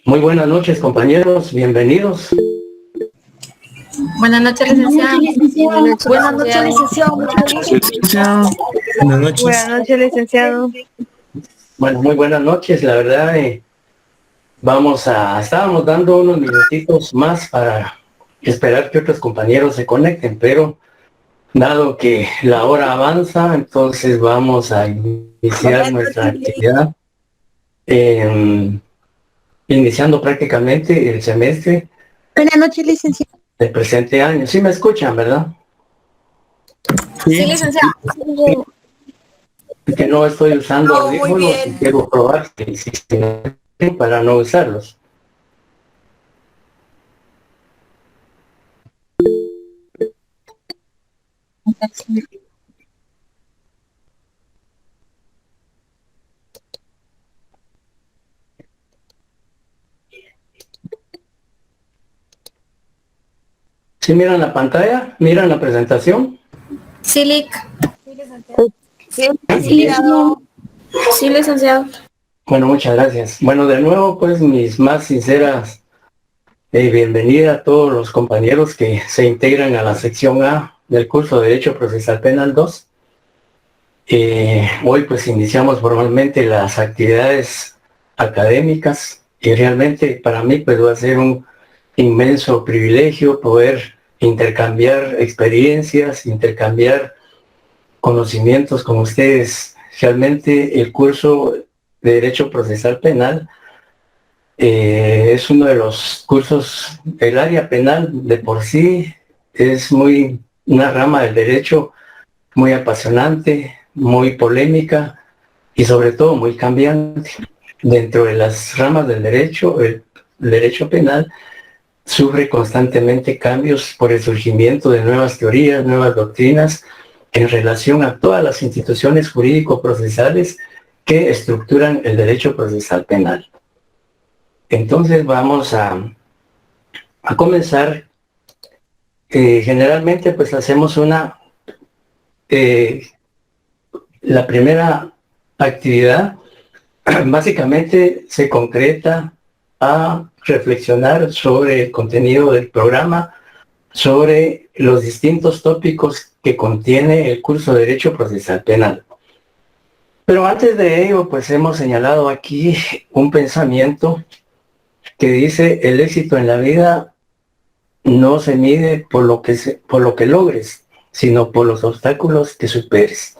Muy buenas noches, compañeros, bienvenidos. Buenas noches, licenciado. Buenas noches, licenciado. Buenas noches. Buenas noches, licenciado. Bueno, muy buenas noches, la verdad, estábamos dando unos minutitos más para esperar que otros compañeros se conecten, pero dado que la hora avanza, entonces vamos a iniciar nuestra actividad, iniciando prácticamente el semestre Buenas noches, licenciado. del presente año. Sí me escuchan, ¿verdad? Sí, licenciado. Que no estoy usando No, muy audífonos y bien. quiero probar que existen para no usarlos. ¿Sí miran la pantalla? ¿Miran la presentación? Sí, Lic. Sí, Licenciado. Sí, licenciado. Bueno, muchas gracias. Bueno, de nuevo, pues mis más sinceras bienvenida a todos los compañeros que se integran a la sección A del curso de Derecho Procesal Penal 2. Hoy pues iniciamos formalmente las actividades académicas y realmente para mí pues va a ser un inmenso privilegio poder intercambiar experiencias, intercambiar conocimientos con ustedes. Realmente el curso de Derecho Procesal Penal es uno de los cursos, el área penal de por sí es una rama del derecho muy apasionante, muy polémica y sobre todo muy cambiante. Dentro de las ramas del derecho, el derecho penal sufre constantemente cambios por el surgimiento de nuevas teorías, nuevas doctrinas en relación a todas las instituciones jurídico-procesales que estructuran el derecho procesal penal. Entonces vamos a comenzar. Generalmente pues hacemos la primera actividad básicamente se concreta a reflexionar sobre el contenido del programa, sobre los distintos tópicos que contiene el curso de Derecho Procesal Penal. Pero antes de ello, pues hemos señalado aquí un pensamiento que dice: el éxito en la vida no se mide por lo que logres, sino por los obstáculos que superes.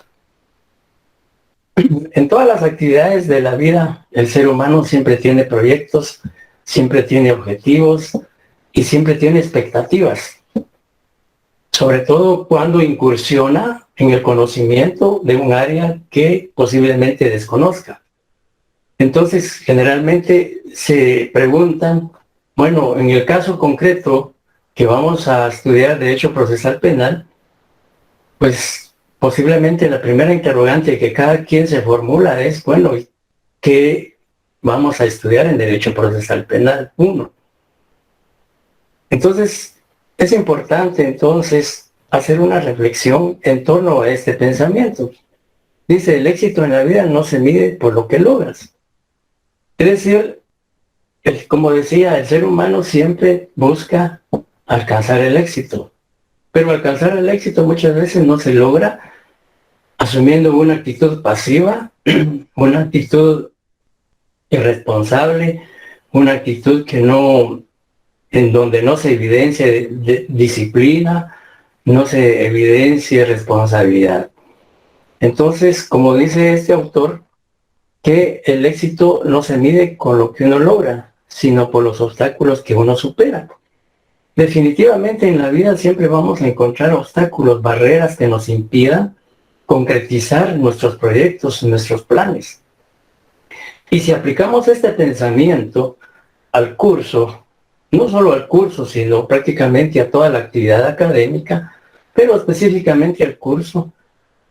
En todas las actividades de la vida, el ser humano siempre tiene proyectos, siempre tiene objetivos y siempre tiene expectativas, sobre todo cuando incursiona en el conocimiento de un área que posiblemente desconozca. Entonces, generalmente se preguntan, bueno, en el caso concreto que vamos a estudiar Derecho Procesal Penal, pues posiblemente la primera interrogante que cada quien se formula es, bueno, ¿qué vamos a estudiar en Derecho Procesal Penal 1? Entonces, es importante entonces hacer una reflexión en torno a este pensamiento. Dice: el éxito en la vida no se mide por lo que logras. Es decir, como decía, el ser humano siempre busca alcanzar el éxito, pero alcanzar el éxito muchas veces no se logra asumiendo una actitud pasiva, una actitud irresponsable, una actitud en donde no se evidencia disciplina, no se evidencia responsabilidad. Entonces, como dice este autor, que el éxito no se mide con lo que uno logra, sino por los obstáculos que uno supera. Definitivamente en la vida siempre vamos a encontrar obstáculos, barreras que nos impidan concretizar nuestros proyectos, nuestros planes. Y si aplicamos este pensamiento al curso, no solo al curso, sino prácticamente a toda la actividad académica, pero específicamente al curso,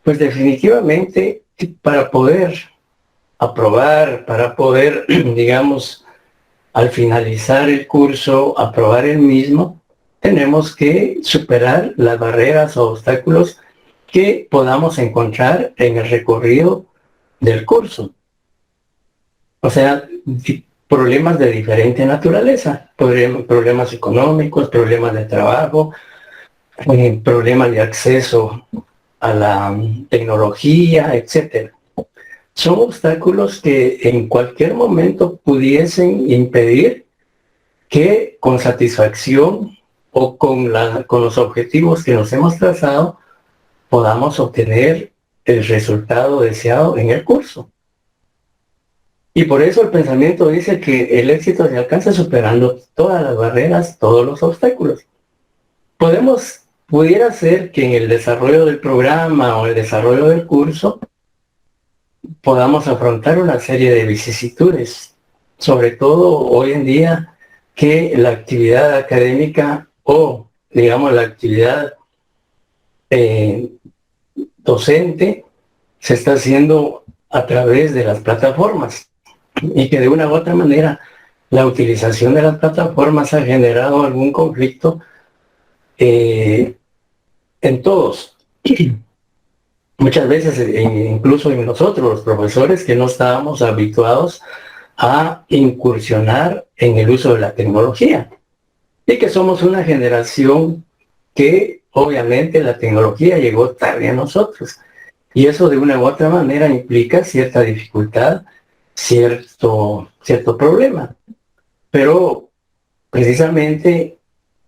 pues definitivamente para poder aprobar, para poder, digamos, al finalizar el curso, aprobar el mismo, tenemos que superar las barreras o obstáculos que podamos encontrar en el recorrido del curso. O sea, problemas de diferente naturaleza, problemas económicos, problemas de trabajo, problemas de acceso a la tecnología, etcétera. Son obstáculos que en cualquier momento pudiesen impedir que con satisfacción o con los objetivos que nos hemos trazado podamos obtener el resultado deseado en el curso. Y por eso el pensamiento dice que el éxito se alcanza superando todas las barreras, todos los obstáculos. Pudiera ser que en el desarrollo del programa o el desarrollo del curso podamos afrontar una serie de vicisitudes, sobre todo hoy en día que la actividad académica o, digamos, la actividad docente se está haciendo a través de las plataformas y que de una u otra manera la utilización de las plataformas ha generado algún conflicto en todos. Muchas veces, incluso en nosotros, los profesores, que no estábamos habituados a incursionar en el uso de la tecnología. Y que somos una generación que obviamente la tecnología llegó tarde a nosotros. Y eso de una u otra manera implica cierta dificultad, cierto problema. Pero precisamente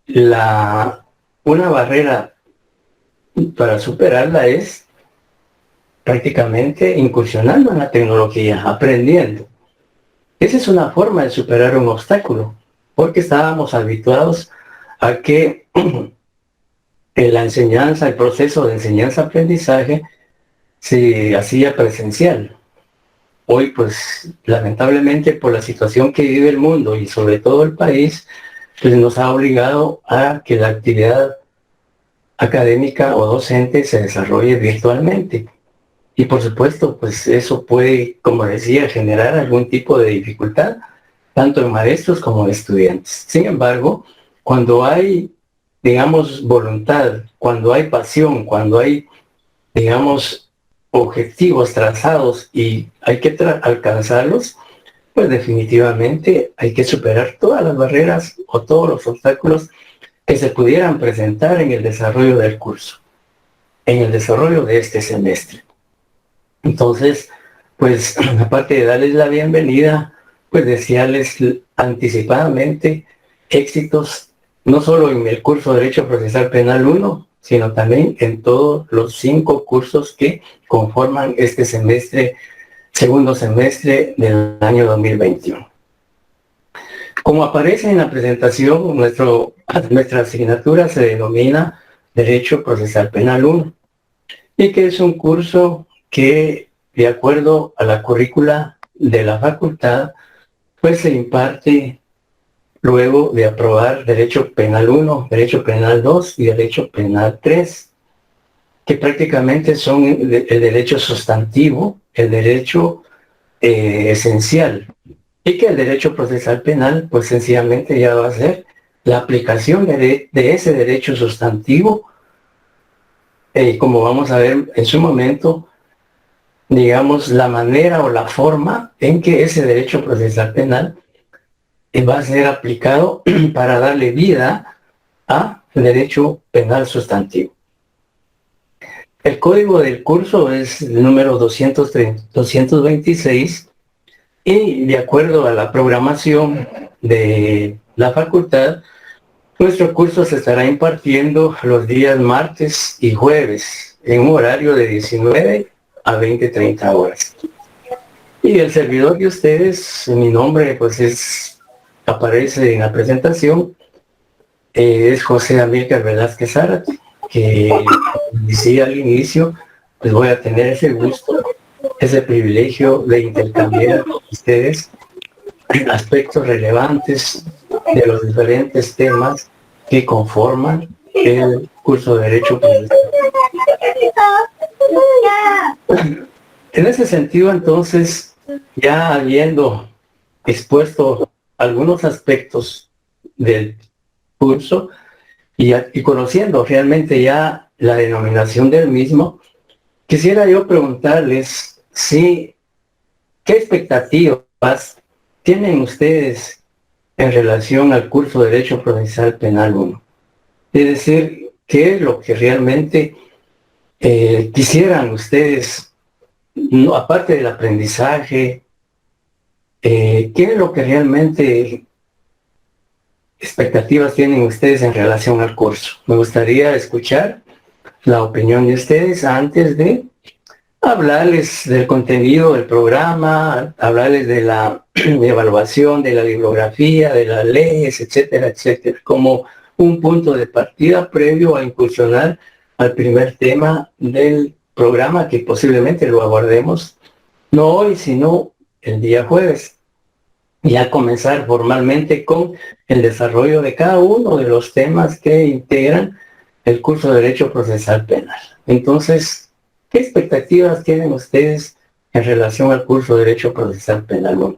una barrera para superarla es prácticamente incursionando en la tecnología, aprendiendo. Esa es una forma de superar un obstáculo, porque estábamos habituados a que la enseñanza, el proceso de enseñanza-aprendizaje se hacía presencial. Hoy, pues, lamentablemente, por la situación que vive el mundo y sobre todo el país, pues nos ha obligado a que la actividad académica o docente se desarrolle virtualmente. Y por supuesto, pues eso puede, como decía, generar algún tipo de dificultad, tanto en maestros como en estudiantes. Sin embargo, cuando hay, digamos, voluntad, cuando hay pasión, cuando hay, digamos, objetivos trazados y hay que alcanzarlos, pues definitivamente hay que superar todas las barreras o todos los obstáculos que se pudieran presentar en el desarrollo del curso, en el desarrollo de este semestre. Entonces, pues aparte de darles la bienvenida, pues desearles anticipadamente éxitos, no solo en el curso de Derecho Procesal Penal 1, sino también en todos los 5 cursos que conforman este semestre, segundo semestre del año 2021. Como aparece en la presentación, nuestra asignatura se denomina Derecho Procesal Penal 1, y que es un curso que, de acuerdo a la currícula de la facultad, pues se imparte luego de aprobar Derecho Penal 1, Derecho Penal 2 y Derecho Penal 3, que prácticamente son el derecho sustantivo, el derecho esencial, y que el derecho procesal penal, pues sencillamente ya va a ser la aplicación de ese derecho sustantivo, como vamos a ver en su momento, digamos, la manera o la forma en que ese derecho procesal penal va a ser aplicado para darle vida al derecho penal sustantivo. El código del curso es el número 226 y de acuerdo a la programación de la facultad, nuestro curso se estará impartiendo los días martes y jueves en un horario de 19 a 20-30 horas. Y el servidor de ustedes, mi nombre pues aparece en la presentación, es José Amílcar Velázquez Zárate, que decía al inicio, pues voy a tener ese gusto, ese privilegio de intercambiar con ustedes aspectos relevantes de los diferentes temas que conforman el curso de Derecho Procesal. En ese sentido, entonces, ya habiendo expuesto algunos aspectos del curso y conociendo realmente ya la denominación del mismo, quisiera yo preguntarles qué expectativas tienen ustedes en relación al curso de Derecho Procesal Penal 1? Es decir, ¿qué es lo que realmente quisieran ustedes, no, aparte del aprendizaje, qué es lo que realmente expectativas tienen ustedes en relación al curso? Me gustaría escuchar la opinión de ustedes antes de hablarles del contenido del programa, hablarles de la evaluación, de la bibliografía, de las leyes, etcétera, etcétera, como un punto de partida previo a incursionar al primer tema del programa, que posiblemente lo abordemos no hoy, sino el día jueves, y a comenzar formalmente con el desarrollo de cada uno de los temas que integran el curso de Derecho Procesal Penal. Entonces, ¿qué expectativas tienen ustedes en relación al curso de Derecho Procesal Penal 1?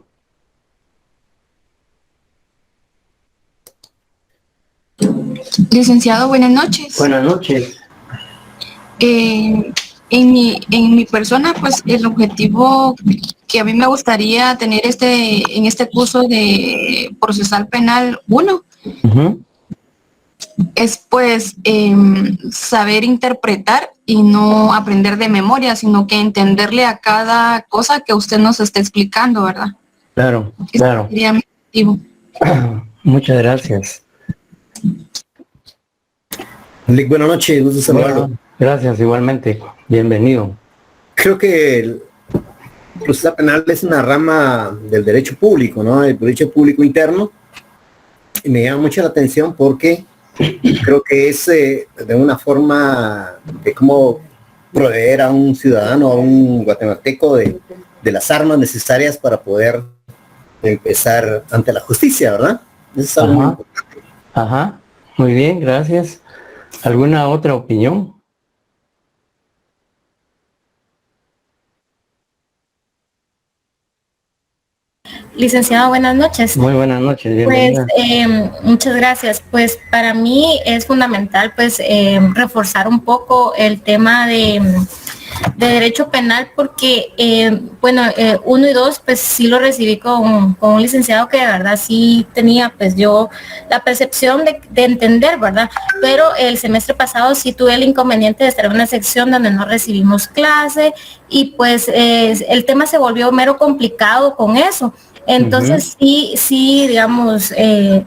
Licenciado, buenas noches. Buenas noches. En mi persona, pues el objetivo que a mí me gustaría tener en este curso de Procesal Penal 1 es pues saber interpretar y no aprender de memoria, sino que entenderle a cada cosa que usted nos está explicando, ¿verdad? Claro, claro. Ese sería mi objetivo. Muchas gracias. Buenas noches, gusto saludarlo. Bueno, gracias, igualmente. Bienvenido. Creo que el procesal penal es una rama del derecho público, ¿no? El derecho público interno. Y me llama mucho la atención porque creo que es de una forma de cómo proveer a un ciudadano, a un guatemalteco de las armas necesarias para poder empezar ante la justicia, ¿verdad? Eso es algo muy importante. Ajá, muy bien, gracias. ¿Alguna otra opinión? Licenciado, buenas noches. Muy buenas noches, Pues bienvenida. muchas gracias. Pues para mí es fundamental pues reforzar un poco el tema de derecho penal porque bueno, 1 y 2 pues sí lo recibí con un licenciado que de verdad sí tenía pues yo la percepción de entender, ¿verdad? Pero el semestre pasado sí tuve el inconveniente de estar en una sección donde no recibimos clase y pues el tema se volvió mero complicado con eso. Entonces sí, digamos,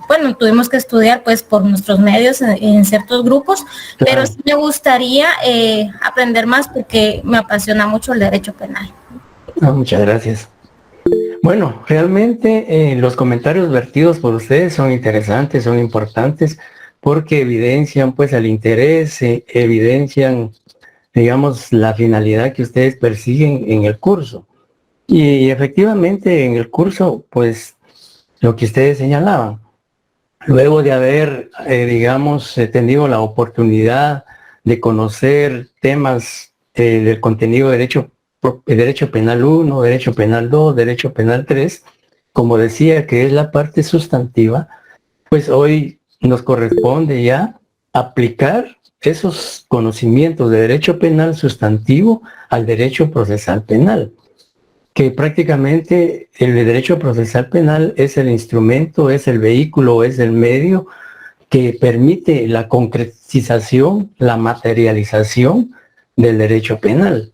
bueno, tuvimos que estudiar pues por nuestros medios en ciertos grupos, Claro. pero sí me gustaría aprender más porque me apasiona mucho el derecho penal. Muchas gracias. Bueno, realmente los comentarios vertidos por ustedes son interesantes, son importantes, porque evidencian pues el interés, evidencian, digamos, la finalidad que ustedes persiguen en el curso. Y efectivamente en el curso, pues, lo que ustedes señalaban, luego de haber, digamos, tenido la oportunidad de conocer temas del contenido de derecho penal 1, derecho penal 2, derecho penal 3, como decía, que es la parte sustantiva, pues hoy nos corresponde ya aplicar esos conocimientos de derecho penal sustantivo al derecho procesal penal, que prácticamente el derecho procesal penal es el instrumento, es el vehículo, es el medio que permite la concretización, la materialización del derecho penal.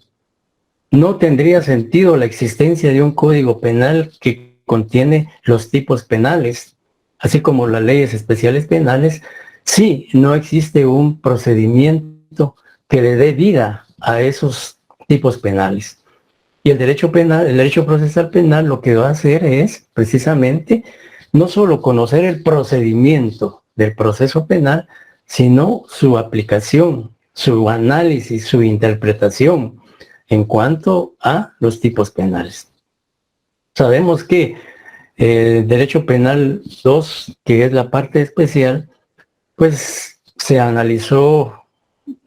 No tendría sentido la existencia de un código penal que contiene los tipos penales, así como las leyes especiales penales, si no existe un procedimiento que le dé vida a esos tipos penales. Y el derecho penal, el derecho procesal penal, lo que va a hacer es precisamente no solo conocer el procedimiento del proceso penal, sino su aplicación, su análisis, su interpretación en cuanto a los tipos penales. Sabemos que el derecho penal 2, que es la parte especial, pues se analizó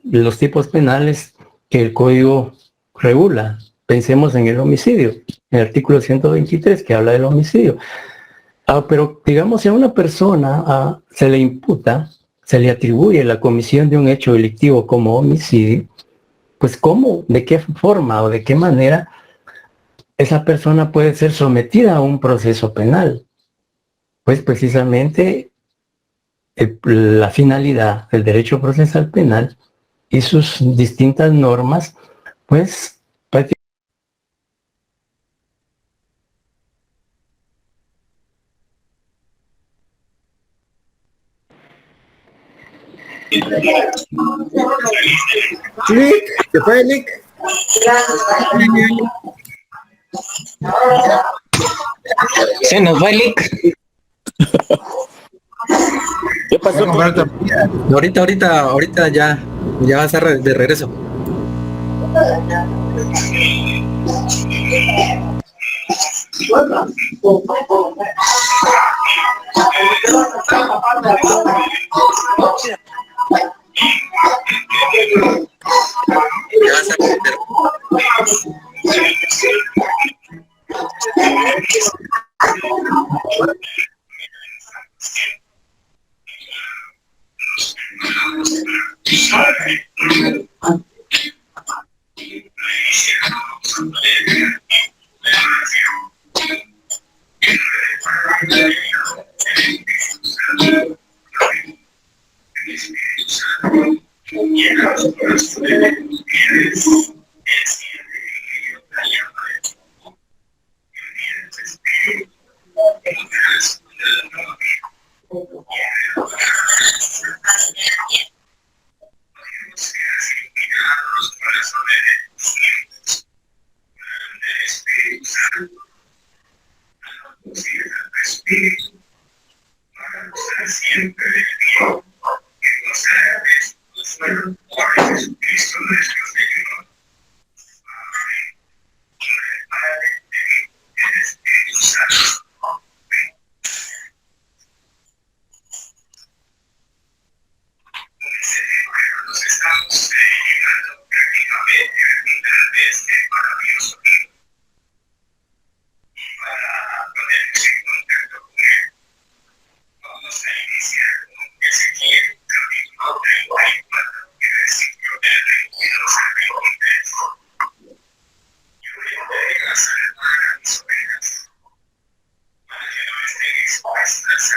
los tipos penales que el código regula. Pensemos en el homicidio, en el artículo 123 que habla del homicidio. Pero digamos, si a una persona se le imputa, se le atribuye la comisión de un hecho delictivo como homicidio, pues ¿cómo, de qué forma o de qué manera esa persona puede ser sometida a un proceso penal. Pues precisamente la finalidad del derecho procesal penal y sus distintas normas, pues prácticamente. Lick, ¿se fue Lick? Se nos va el link. ¿Qué pasó? Ahorita ya va a estar de regreso. Ya va a estar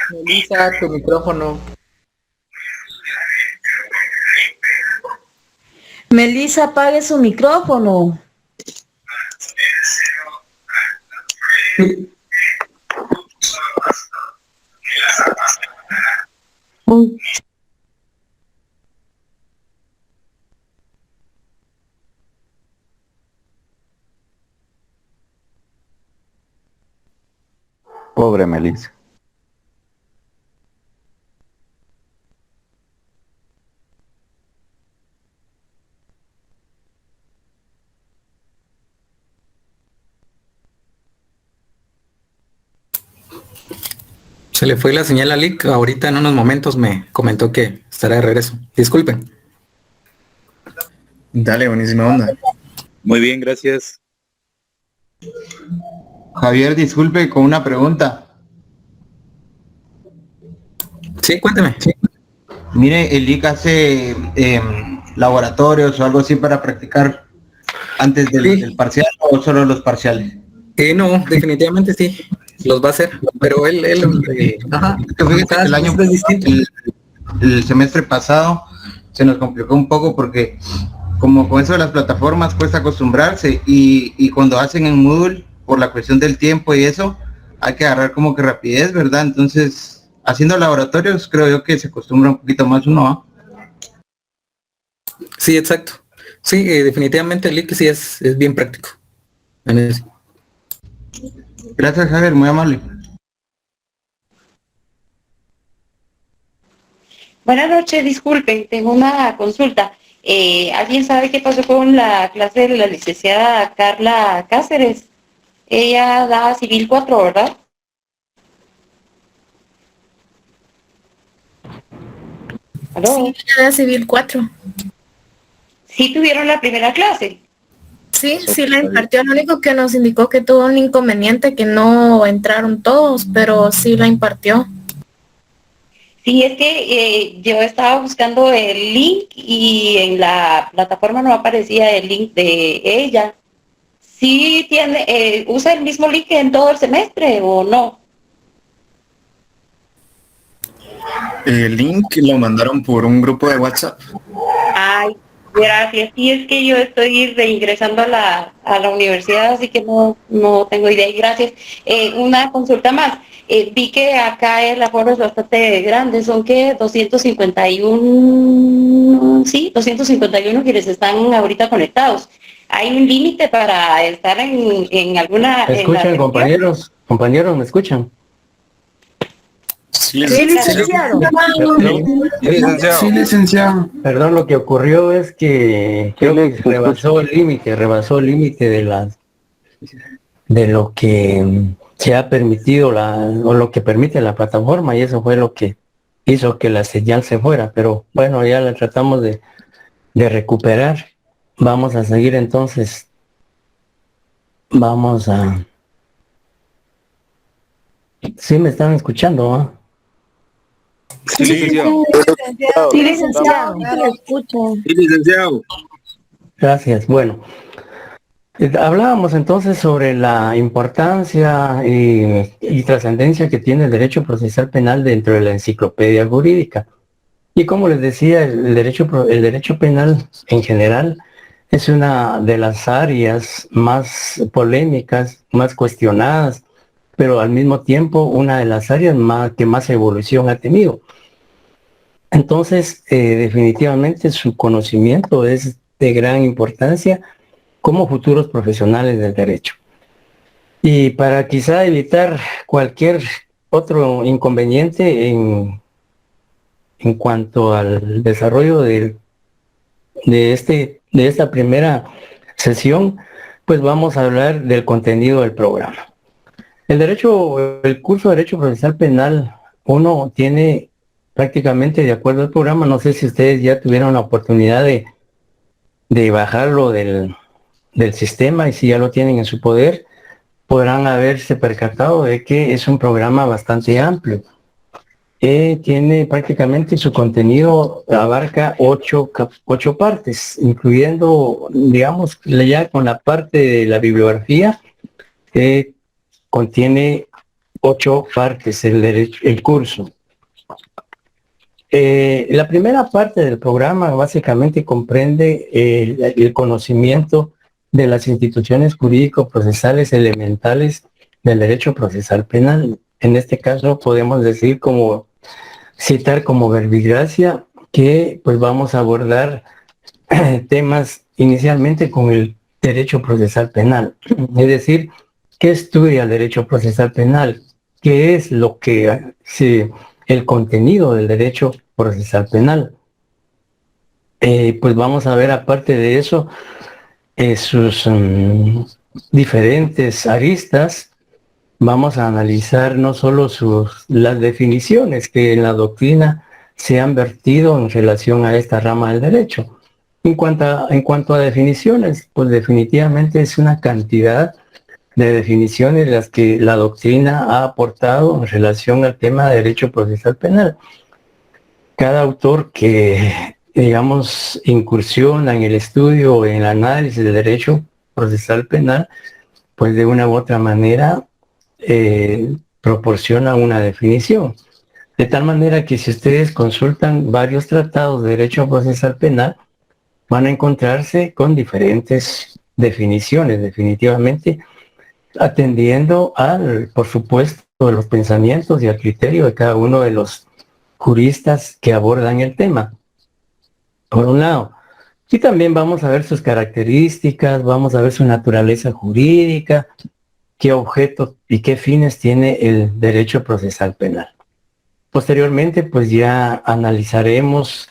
Melissa, tu micrófono. Melissa, apague su micrófono. Pobre Melissa. Se le fue la señal a Lick. Ahorita en unos momentos me comentó que estará de regreso. Disculpen. Dale, buenísima onda. Muy bien, gracias. Javier, disculpe con una pregunta. Sí, cuéntame. Sí. Mire, el IC hace laboratorios o algo así para practicar antes del parcial o solo los parciales. No, definitivamente sí. Los va a hacer, pero él ajá. Fíjate que el año es distinto. El semestre pasado se nos complicó un poco porque como con eso de las plataformas cuesta acostumbrarse y cuando hacen en Moodle por la cuestión del tiempo y eso hay que agarrar como que rapidez, ¿verdad? Entonces haciendo laboratorios creo yo que se acostumbra un poquito más uno, ¿ah? Sí, exacto. Sí, definitivamente el LIC sí es bien práctico en eso. Gracias, Javier, muy amable. Buenas noches, disculpen, tengo una consulta. ¿Alguien sabe qué pasó con la clase de la licenciada Carla Cáceres? Ella da Civil 4, ¿verdad? ¿Aló? Sí, ella da Civil 4. ¿Sí tuvieron la primera clase? Sí, sí la impartió. Lo único que nos indicó que tuvo un inconveniente, que no entraron todos, pero sí la impartió. Sí, es que yo estaba buscando el link y en la plataforma no aparecía el link de ella. ¿sí tiene, usa el mismo link en todo el semestre o no? El link lo mandaron por un grupo de WhatsApp. Ay, gracias. Sí, es que yo estoy reingresando a la universidad, así que no tengo idea. Y gracias. Una consulta más. Vi que acá el aforo es bastante grande. Son que 251, sí, 251 quienes están ahorita conectados. ¿Hay un límite para estar en alguna... ¿Me escuchan, compañeros? Compañeros, ¿me escuchan? Sí, licenciado. Sí, licenciado. Perdón, lo que ocurrió es que creo que rebasó el límite de lo que se ha permitido o lo que permite la plataforma, y eso fue lo que hizo que la señal se fuera. Pero bueno, ya la tratamos de recuperar. Vamos a seguir entonces. Vamos a... ¿Sí me están escuchando? ¿Ah? Sí, licenciado. Sí, licenciado. Sí, licenciado. Gracias. Bueno, hablábamos entonces sobre la importancia y trascendencia que tiene el derecho procesal penal dentro de la enciclopedia jurídica. Y como les decía, el derecho penal en general es una de las áreas más polémicas, más cuestionadas, pero al mismo tiempo una de las áreas que más evolución ha tenido. Entonces, definitivamente su conocimiento es de gran importancia como futuros profesionales del derecho. Y para quizá evitar cualquier otro inconveniente en cuanto al desarrollo de esta primera sesión, pues vamos a hablar del contenido del programa. El curso de Derecho Procesal Penal 1 tiene prácticamente, de acuerdo al programa, no sé si ustedes ya tuvieron la oportunidad de bajarlo del sistema, y si ya lo tienen en su poder, podrán haberse percatado de que es un programa bastante amplio. Tiene prácticamente su contenido, abarca 8 partes, incluyendo, digamos, ya con la parte de la bibliografía, contiene 8 partes el curso. La primera parte del programa básicamente comprende el conocimiento de las instituciones jurídico-procesales elementales del derecho procesal penal. En este caso podemos citar como verbigracia que pues vamos a abordar temas inicialmente con el derecho procesal penal. Es decir, ¿qué estudia el derecho procesal penal? ¿Qué es lo que el contenido del derecho procesal penal? Pues vamos a ver, aparte de eso, sus diferentes aristas. Vamos a analizar no solo las definiciones que en la doctrina se han vertido en relación a esta rama del derecho. En cuanto a definiciones, pues definitivamente es una cantidad de definiciones las que la doctrina ha aportado en relación al tema de derecho procesal penal. Cada autor que, digamos, incursiona en el estudio o en el análisis del derecho procesal penal, pues de una u otra manera proporciona una definición. De tal manera que si ustedes consultan varios tratados de derecho procesal penal, van a encontrarse con diferentes definiciones, definitivamente, atendiendo por supuesto, los pensamientos y al criterio de cada uno de los juristas que abordan el tema, por un lado. Y también vamos a ver sus características, vamos a ver su naturaleza jurídica, qué objetos y qué fines tiene el derecho procesal penal. Posteriormente, pues ya analizaremos,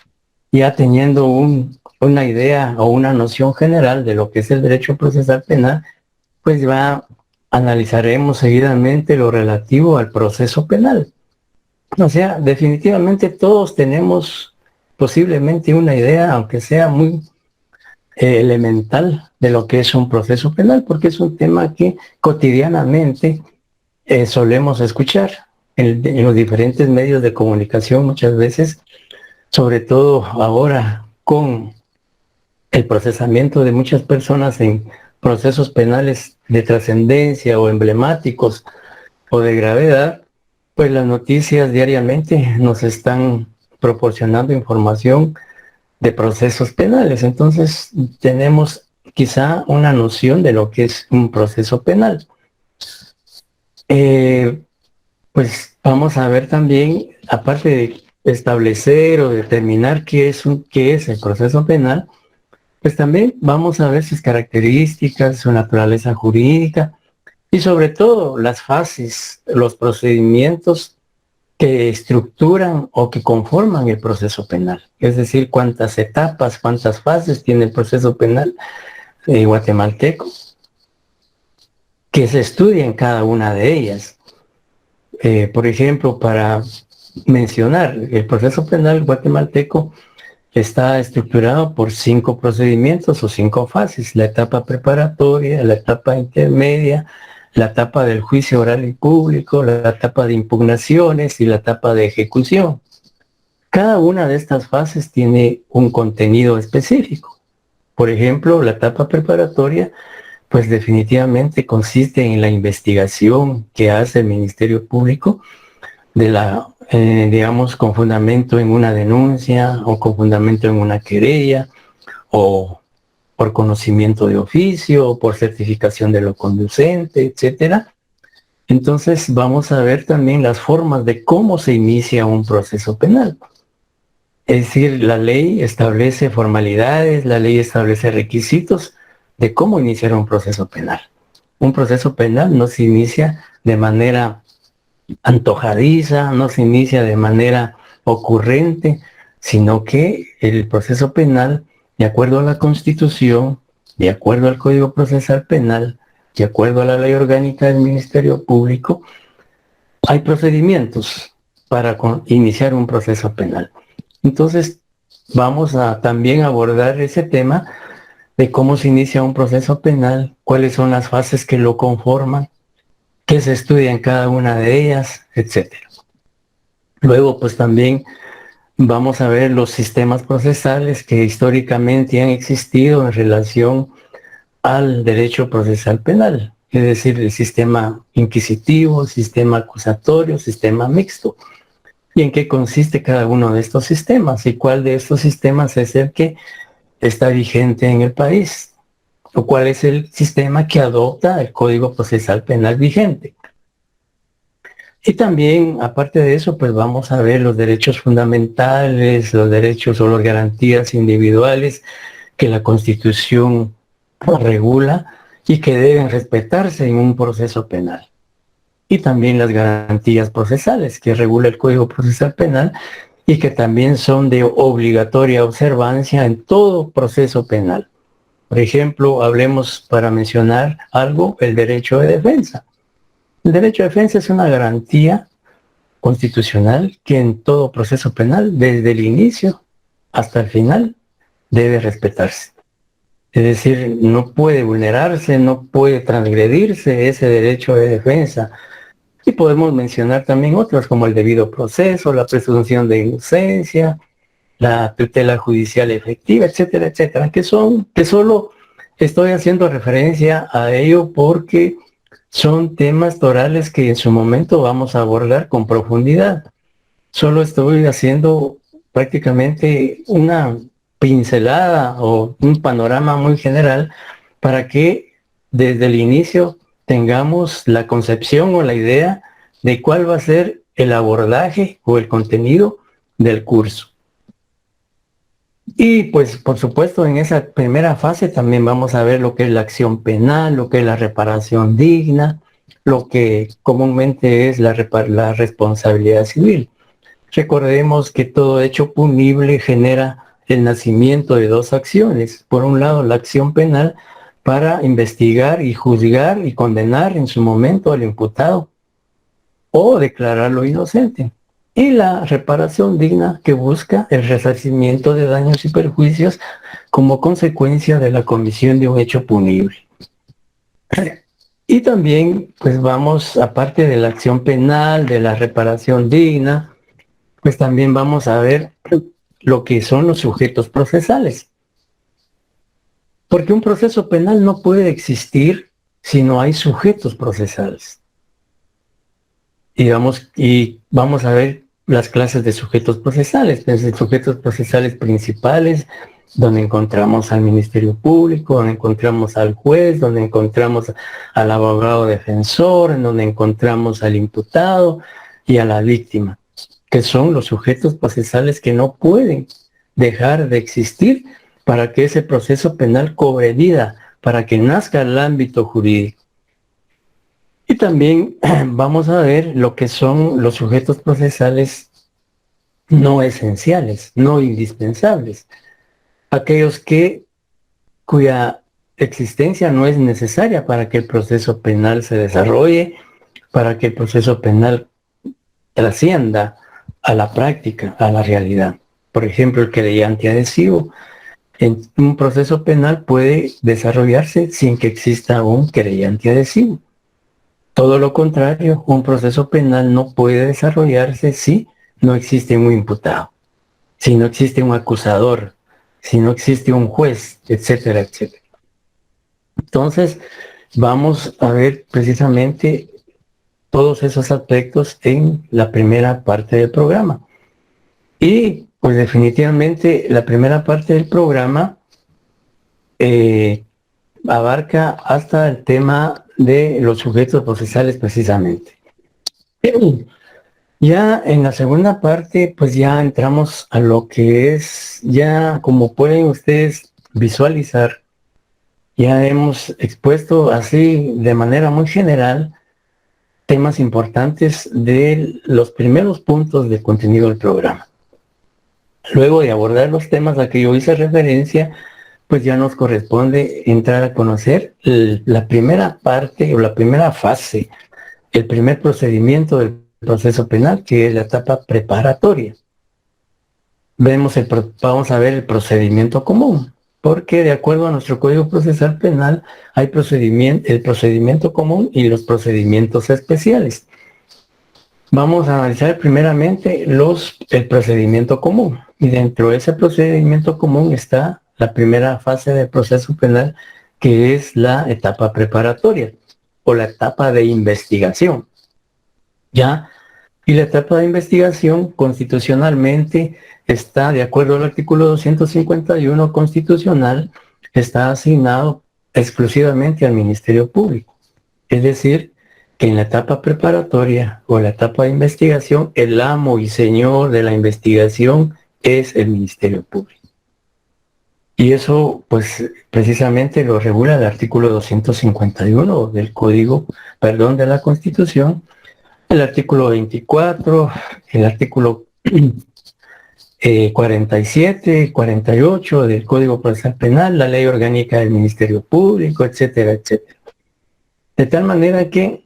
ya teniendo una idea o una noción general de lo que es el derecho procesal penal, pues analizaremos seguidamente lo relativo al proceso penal. O sea, definitivamente todos tenemos posiblemente una idea, aunque sea muy elemental, de lo que es un proceso penal, porque es un tema que cotidianamente solemos escuchar en los diferentes medios de comunicación muchas veces, sobre todo ahora con el procesamiento de muchas personas en procesos penales de trascendencia o emblemáticos o de gravedad, pues las noticias diariamente nos están proporcionando información de procesos penales. Entonces tenemos quizá una noción de lo que es un proceso penal. Pues vamos a ver también, aparte de establecer o determinar qué es el proceso penal, pues también vamos a ver sus características, su naturaleza jurídica y sobre todo las fases, los procedimientos que estructuran o que conforman el proceso penal. Es decir, cuántas etapas, cuántas fases tiene el proceso penal guatemalteco, que se estudia en cada una de ellas. Por ejemplo, para mencionar, el proceso penal guatemalteco está estructurado por 5 procedimientos o 5 fases: la etapa preparatoria, la etapa intermedia, la etapa del juicio oral y público, la etapa de impugnaciones y la etapa de ejecución. Cada una de estas fases tiene un contenido específico. Por ejemplo, la etapa preparatoria, pues definitivamente consiste en la investigación que hace el Ministerio Público de la, digamos, con fundamento en una denuncia o con fundamento en una querella o por conocimiento de oficio o por certificación de lo conducente, etcétera. Entonces vamos a ver también las formas de cómo se inicia un proceso penal. Es decir, la ley establece formalidades, la ley establece requisitos de cómo iniciar un proceso penal. Un proceso penal no se inicia de manera antojadiza, no se inicia de manera ocurrente, sino que el proceso penal, de acuerdo a la Constitución, de acuerdo al Código Procesal Penal, de acuerdo a la Ley Orgánica del Ministerio Público, hay procedimientos para iniciar un proceso penal. Entonces, vamos a también abordar ese tema de cómo se inicia un proceso penal, cuáles son las fases que lo conforman, qué se estudia en cada una de ellas, etcétera. Luego, pues también vamos a ver los sistemas procesales que históricamente han existido en relación al derecho procesal penal, es decir, el sistema inquisitivo, sistema acusatorio, sistema mixto, y en qué consiste cada uno de estos sistemas y cuál de estos sistemas es el que está vigente en el país, o cuál es el sistema que adopta el Código Procesal Penal vigente. Y también, aparte de eso, pues vamos a ver los derechos fundamentales, los derechos o las garantías individuales que la Constitución regula y que deben respetarse en un proceso penal. Y también las garantías procesales que regula el Código Procesal Penal y que también son de obligatoria observancia en todo proceso penal. Por ejemplo, hablemos, para mencionar algo, el derecho de defensa. El derecho de defensa es una garantía constitucional que en todo proceso penal, desde el inicio hasta el final, debe respetarse. Es decir, no puede vulnerarse, no puede transgredirse ese derecho de defensa. Y podemos mencionar también otros como el debido proceso, la presunción de inocencia, la tutela judicial efectiva, etcétera, etcétera, que solo estoy haciendo referencia a ello porque son temas torales que en su momento vamos a abordar con profundidad. Solo estoy haciendo prácticamente una pincelada o un panorama muy general para que desde el inicio tengamos la concepción o la idea de cuál va a ser el abordaje o el contenido del curso. Y pues por supuesto en esa primera fase también vamos a ver lo que es la acción penal, lo que es la reparación digna, lo que comúnmente es la responsabilidad civil. Recordemos que todo hecho punible genera el nacimiento de dos acciones. Por un lado, la acción penal para investigar y juzgar y condenar en su momento al imputado o declararlo inocente. Y la reparación digna, que busca el resarcimiento de daños y perjuicios como consecuencia de la comisión de un hecho punible. Y también, pues vamos, aparte de la acción penal, de la reparación digna, pues también vamos a ver lo que son los sujetos procesales. Porque un proceso penal no puede existir si no hay sujetos procesales. Y vamos a ver las clases de sujetos procesales. Desde sujetos procesales principales, donde encontramos al Ministerio Público, donde encontramos al juez, donde encontramos al abogado defensor, en donde encontramos al imputado y a la víctima, que son los sujetos procesales que no pueden dejar de existir para que ese proceso penal cobre vida, para que nazca el ámbito jurídico. Y también vamos a ver lo que son los sujetos procesales no esenciales, no indispensables, aquellos cuya existencia no es necesaria para que el proceso penal se desarrolle, para que el proceso penal trascienda a la práctica, a la realidad. Por ejemplo, el querellante adhesivo. En un proceso penal puede desarrollarse sin que exista un querellante adhesivo. Todo lo contrario, un proceso penal no puede desarrollarse si no existe un imputado, si no existe un acusador, si no existe un juez, etcétera, etcétera. Entonces, vamos a ver precisamente todos esos aspectos en la primera parte del programa. Y pues definitivamente la primera parte del programa abarca hasta el tema de los sujetos procesales precisamente. Ya en la segunda parte, pues ya entramos a lo que es, ya como pueden ustedes visualizar, ya hemos expuesto así de manera muy general temas importantes de los primeros puntos del contenido del programa. Luego de abordar los temas a que yo hice referencia, pues ya nos corresponde entrar a conocer la primera parte o la primera fase, el primer procedimiento del proceso penal, que es la etapa preparatoria. Vamos a ver el procedimiento común, porque de acuerdo a nuestro Código Procesal Penal hay el procedimiento común y los procedimientos especiales. Vamos a analizar primeramente el procedimiento común, y dentro de ese procedimiento común está la primera fase del proceso penal, que es la etapa preparatoria o la etapa de investigación. ¿Ya? Y la etapa de investigación constitucionalmente está, de acuerdo al artículo 251 constitucional, está asignado exclusivamente al Ministerio Público. Es decir, que en la etapa preparatoria o la etapa de investigación, el amo y señor de la investigación es el Ministerio Público. Y eso, pues, precisamente lo regula el artículo 251 del de la Constitución, el artículo 24, el artículo 47, 48 del Código Procesal Penal, la Ley Orgánica del Ministerio Público, etcétera, etcétera. De tal manera que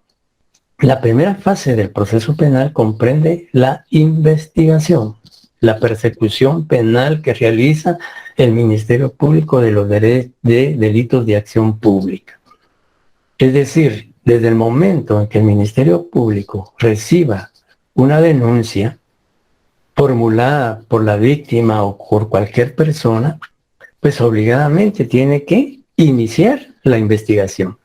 la primera fase del proceso penal comprende la investigación, la persecución penal que realiza el Ministerio Público de los delitos de acción pública. Es decir, desde el momento en que el Ministerio Público reciba una denuncia formulada por la víctima o por cualquier persona, pues obligadamente tiene que iniciar la investigación.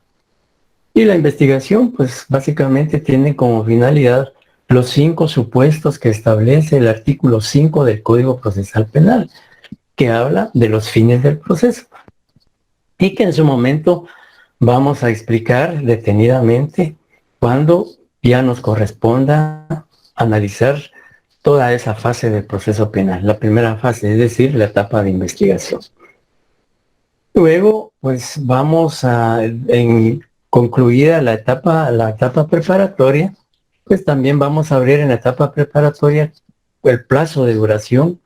Y la investigación, pues básicamente tiene como finalidad los 5 supuestos que establece el artículo 5 del Código Procesal Penal, que habla de los fines del proceso. Y que en su momento vamos a explicar detenidamente cuando ya nos corresponda analizar toda esa fase del proceso penal. La primera fase, es decir, la etapa de investigación. Luego, pues vamos concluida la etapa preparatoria, pues también vamos a abrir en la etapa preparatoria el plazo de duración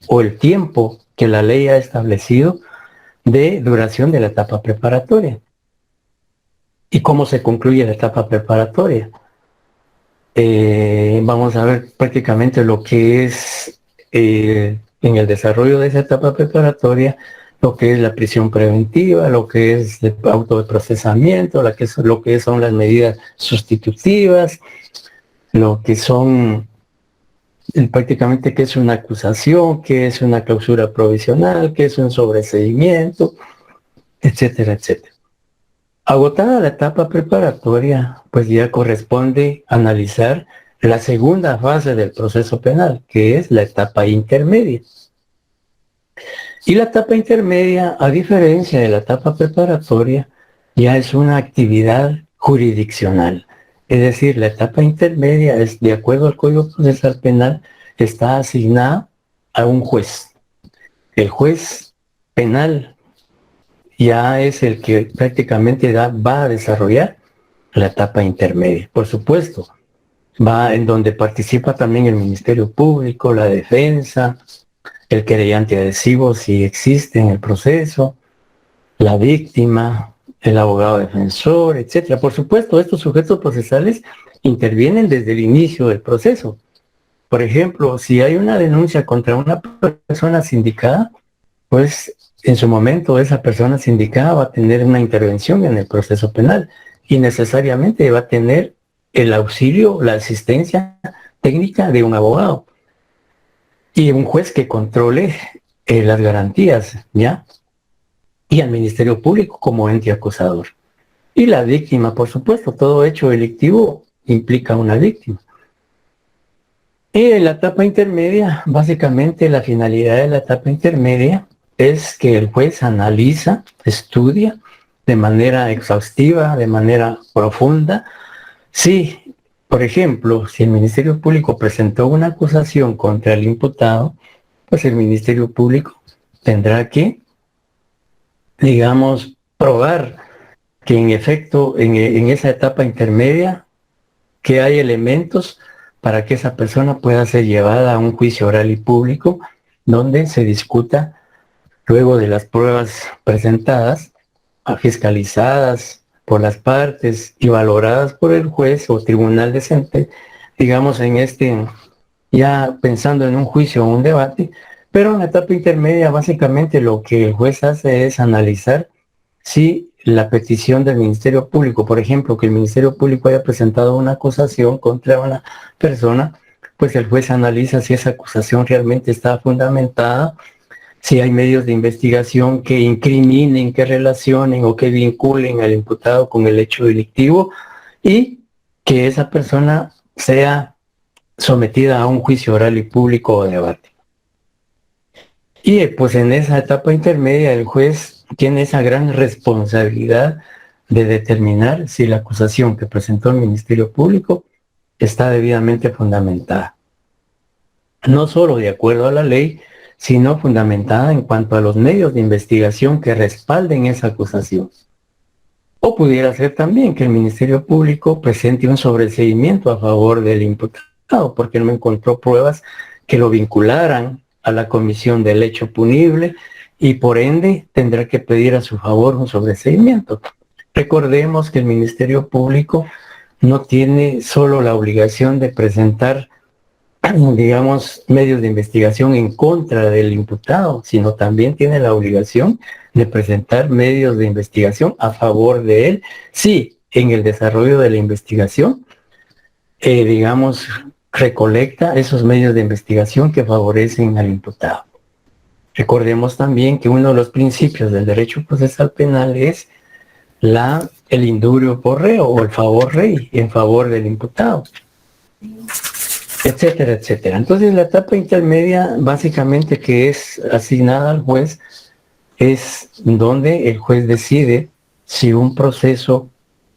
o el tiempo que la ley ha establecido de duración de la etapa preparatoria. ¿Y cómo se concluye la etapa preparatoria? Vamos a ver prácticamente lo que es en el desarrollo de esa etapa preparatoria, lo que es la prisión preventiva, lo que es el auto de procesamiento, lo que son las medidas sustitutivas, lo que son prácticamente qué es una acusación, qué es una clausura provisional, qué es un sobreseimiento, etcétera, etcétera. Agotada la etapa preparatoria, pues ya corresponde analizar la segunda fase del proceso penal, que es la etapa intermedia. Y la etapa intermedia, a diferencia de la etapa preparatoria, ya es una actividad jurisdiccional. Es decir, la etapa intermedia es, de acuerdo al Código Procesal Penal, está asignada a un juez. El juez penal ya es el que prácticamente va a desarrollar la etapa intermedia. Por supuesto, va en donde participa también el Ministerio Público, la defensa, el querellante adhesivo si existe en el proceso, la víctima, el abogado defensor, etcétera. Por supuesto, estos sujetos procesales intervienen desde el inicio del proceso. Por ejemplo, si hay una denuncia contra una persona sindicada, pues en su momento esa persona sindicada va a tener una intervención en el proceso penal y necesariamente va a tener el auxilio, la asistencia técnica de un abogado y un juez que controle las garantías, ¿ya? Y al Ministerio Público como ente acusador. Y la víctima, por supuesto, todo hecho delictivo implica una víctima. Y en la etapa intermedia, básicamente la finalidad de la etapa intermedia es que el juez analiza, estudia de manera exhaustiva, de manera profunda. Si, por ejemplo, si el Ministerio Público presentó una acusación contra el imputado, pues el Ministerio Público tendrá que, digamos, probar que en efecto en esa etapa intermedia que hay elementos para que esa persona pueda ser llevada a un juicio oral y público donde se discuta luego de las pruebas presentadas, fiscalizadas por las partes y valoradas por el juez o tribunal decente, digamos ya pensando en un juicio o un debate, pero en la etapa intermedia básicamente lo que el juez hace es analizar si la petición del Ministerio Público, por ejemplo, que el Ministerio Público haya presentado una acusación contra una persona, pues el juez analiza si esa acusación realmente está fundamentada, si hay medios de investigación que incriminen, que relacionen o que vinculen al imputado con el hecho delictivo y que esa persona sea sometida a un juicio oral y público o debate. Y pues en esa etapa intermedia el juez tiene esa gran responsabilidad de determinar si la acusación que presentó el Ministerio Público está debidamente fundamentada. No solo de acuerdo a la ley, sino fundamentada en cuanto a los medios de investigación que respalden esa acusación. O pudiera ser también que el Ministerio Público presente un sobreseimiento a favor del imputado, porque no encontró pruebas que lo vincularan a la comisión del hecho punible y por ende tendrá que pedir a su favor un sobreseimiento. Recordemos que el Ministerio Público no tiene solo la obligación de presentar, digamos, medios de investigación en contra del imputado, sino también tiene la obligación de presentar medios de investigación a favor de él, si en el desarrollo de la investigación, digamos, recolecta esos medios de investigación que favorecen al imputado. Recordemos también que uno de los principios del derecho procesal penal es el indurio por reo o el favor rei en favor del imputado, etcétera, etcétera. Entonces la etapa intermedia básicamente que es asignada al juez es donde el juez decide si un proceso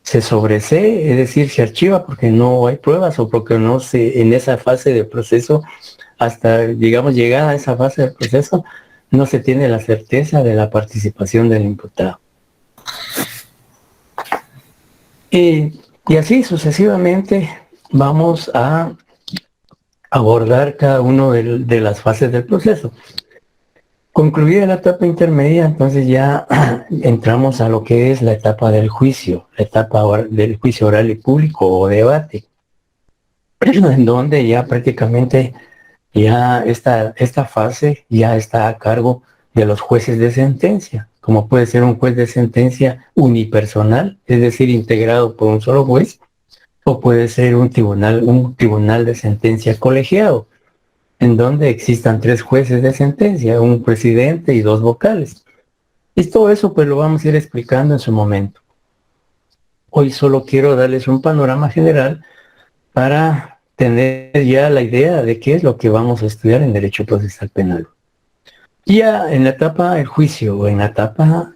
se sobresee, es decir, se archiva porque no hay pruebas o porque no se, en esa fase del proceso, hasta, digamos, llegada a esa fase del proceso, no se tiene la certeza de la participación del imputado. Y así sucesivamente vamos a abordar cada una de las fases del proceso. Concluida la etapa intermedia, entonces ya entramos a lo que es la etapa del juicio, la etapa del juicio oral y público o debate, en donde ya prácticamente ya esta fase ya está a cargo de los jueces de sentencia, como puede ser un juez de sentencia unipersonal, es decir, integrado por un solo juez, o puede ser un tribunal de sentencia colegiado, en donde existan 3 jueces de sentencia, un presidente y 2 vocales. Y todo eso pues lo vamos a ir explicando en su momento. Hoy solo quiero darles un panorama general para tener ya la idea de qué es lo que vamos a estudiar en Derecho Procesal Penal. Ya en la etapa del juicio o en la etapa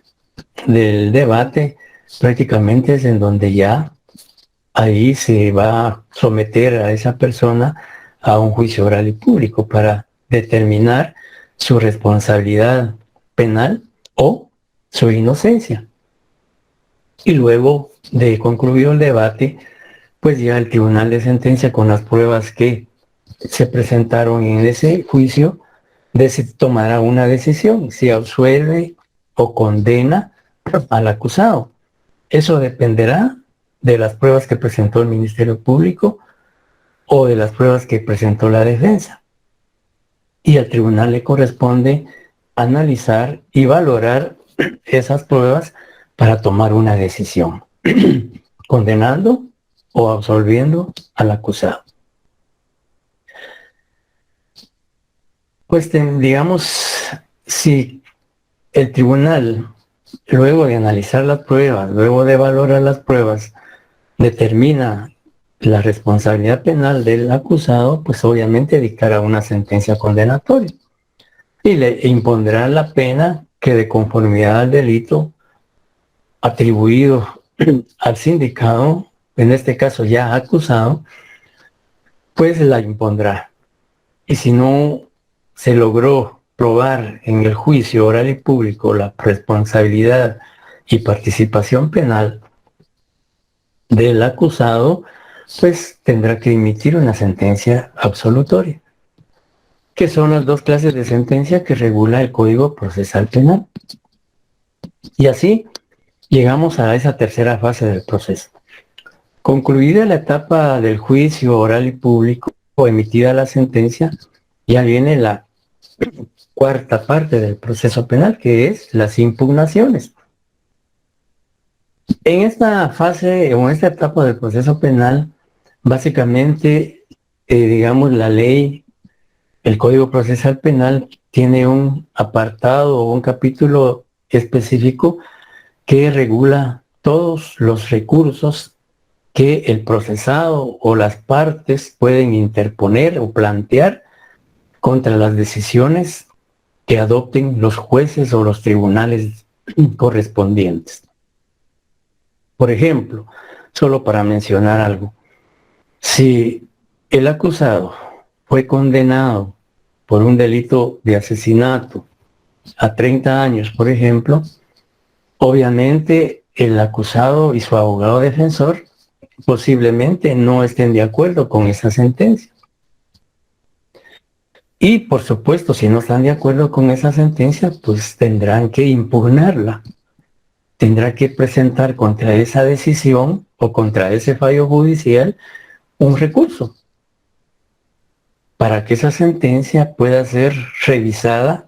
del debate, prácticamente es en donde ya ahí se va a someter a esa persona a un juicio oral y público para determinar su responsabilidad penal o su inocencia. Y luego de concluido el debate, pues ya el tribunal de sentencia, con las pruebas que se presentaron en ese juicio, tomará una decisión, si absuelve o condena al acusado. Eso dependerá de las pruebas que presentó el Ministerio Público o de las pruebas que presentó la defensa. Y al tribunal le corresponde analizar y valorar esas pruebas para tomar una decisión, condenando o absolviendo al acusado. Pues digamos, si el tribunal, luego de analizar las pruebas, luego de valorar las pruebas, determina la responsabilidad penal del acusado, pues obviamente dictará una sentencia condenatoria y le impondrá la pena que, de conformidad al delito atribuido al sindicado, en este caso ya acusado, pues la impondrá. Y si no se logró probar en el juicio oral y público la responsabilidad y participación penal del acusado, pues tendrá que emitir una sentencia absolutoria, que son las dos clases de sentencia que regula el Código Procesal Penal. Y así llegamos a esa tercera fase del proceso. Concluida la etapa del juicio oral y público o emitida la sentencia, ya viene la cuarta parte del proceso penal, que es las impugnaciones. En esta fase o en esta etapa del proceso penal, básicamente, digamos, la ley, el Código Procesal Penal tiene un apartado o un capítulo específico que regula todos los recursos que el procesado o las partes pueden interponer o plantear contra las decisiones que adopten los jueces o los tribunales correspondientes. Por ejemplo, solo para mencionar algo, si el acusado fue condenado por un delito de asesinato a 30 años, por ejemplo, obviamente el acusado y su abogado defensor posiblemente no estén de acuerdo con esa sentencia. Y por supuesto, si no están de acuerdo con esa sentencia, pues tendrán que impugnarla. Tendrá que presentar contra esa decisión o contra ese fallo judicial un recurso para que esa sentencia pueda ser revisada,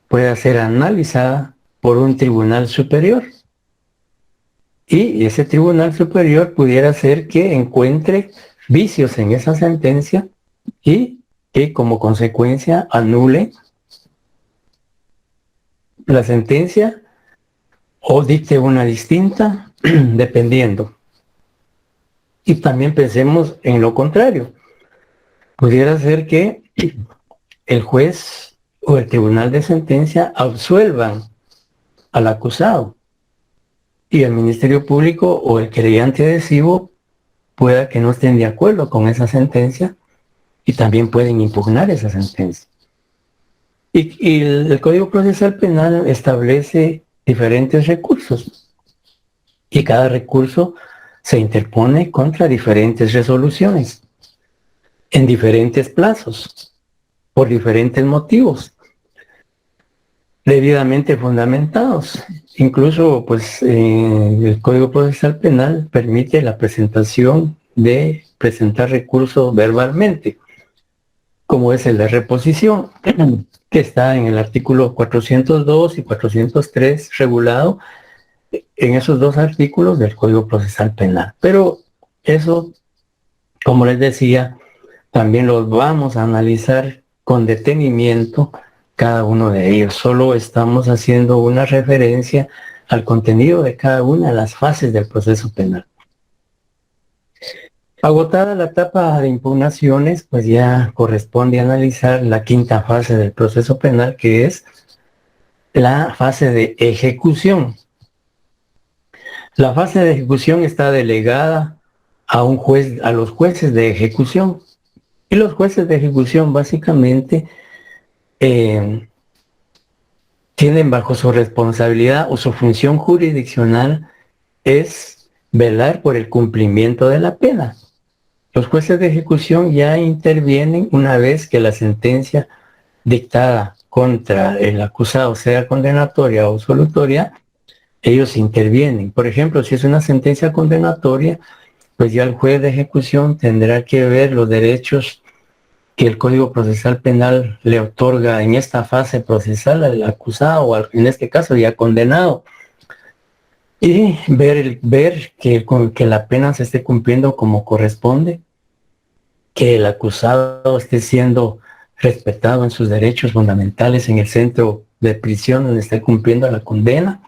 pueda ser analizada por un tribunal superior. Y ese tribunal superior pudiera ser que encuentre vicios en esa sentencia y que como consecuencia anule la sentencia o dicte una distinta, dependiendo. Y también pensemos en lo contrario. Pudiera ser que el juez o el tribunal de sentencia absuelvan al acusado y el Ministerio Público o el querellante adhesivo pueda que no estén de acuerdo con esa sentencia y también pueden impugnar esa sentencia. Y el Código Procesal Penal establece diferentes recursos y cada recurso se interpone contra diferentes resoluciones en diferentes plazos por diferentes motivos debidamente fundamentados. Incluso pues el Código Procesal Penal permite la presentación de presentar recursos verbalmente, como es el de reposición, que está en el artículo 402 y 403 regulado en esos dos artículos del Código Procesal Penal. Pero eso, como les decía, también los vamos a analizar con detenimiento cada uno de ellos. Solo estamos haciendo una referencia al contenido de cada una de las fases del proceso penal. Agotada la etapa de impugnaciones, pues ya corresponde analizar la quinta fase del proceso penal, que es la fase de ejecución. La fase de ejecución está delegada a un juez, a los jueces de ejecución. Y los jueces de ejecución básicamente tienen bajo su responsabilidad o su función jurisdiccional es velar por el cumplimiento de la pena. Los jueces de ejecución ya intervienen una vez que la sentencia dictada contra el acusado sea condenatoria o absolutoria, ellos intervienen. Por ejemplo, si es una sentencia condenatoria, pues ya el juez de ejecución tendrá que ver los derechos que el Código Procesal Penal le otorga en esta fase procesal al acusado o en este caso ya condenado, y ver que la pena se esté cumpliendo como corresponde, que el acusado esté siendo respetado en sus derechos fundamentales en el centro de prisión donde esté cumpliendo la condena.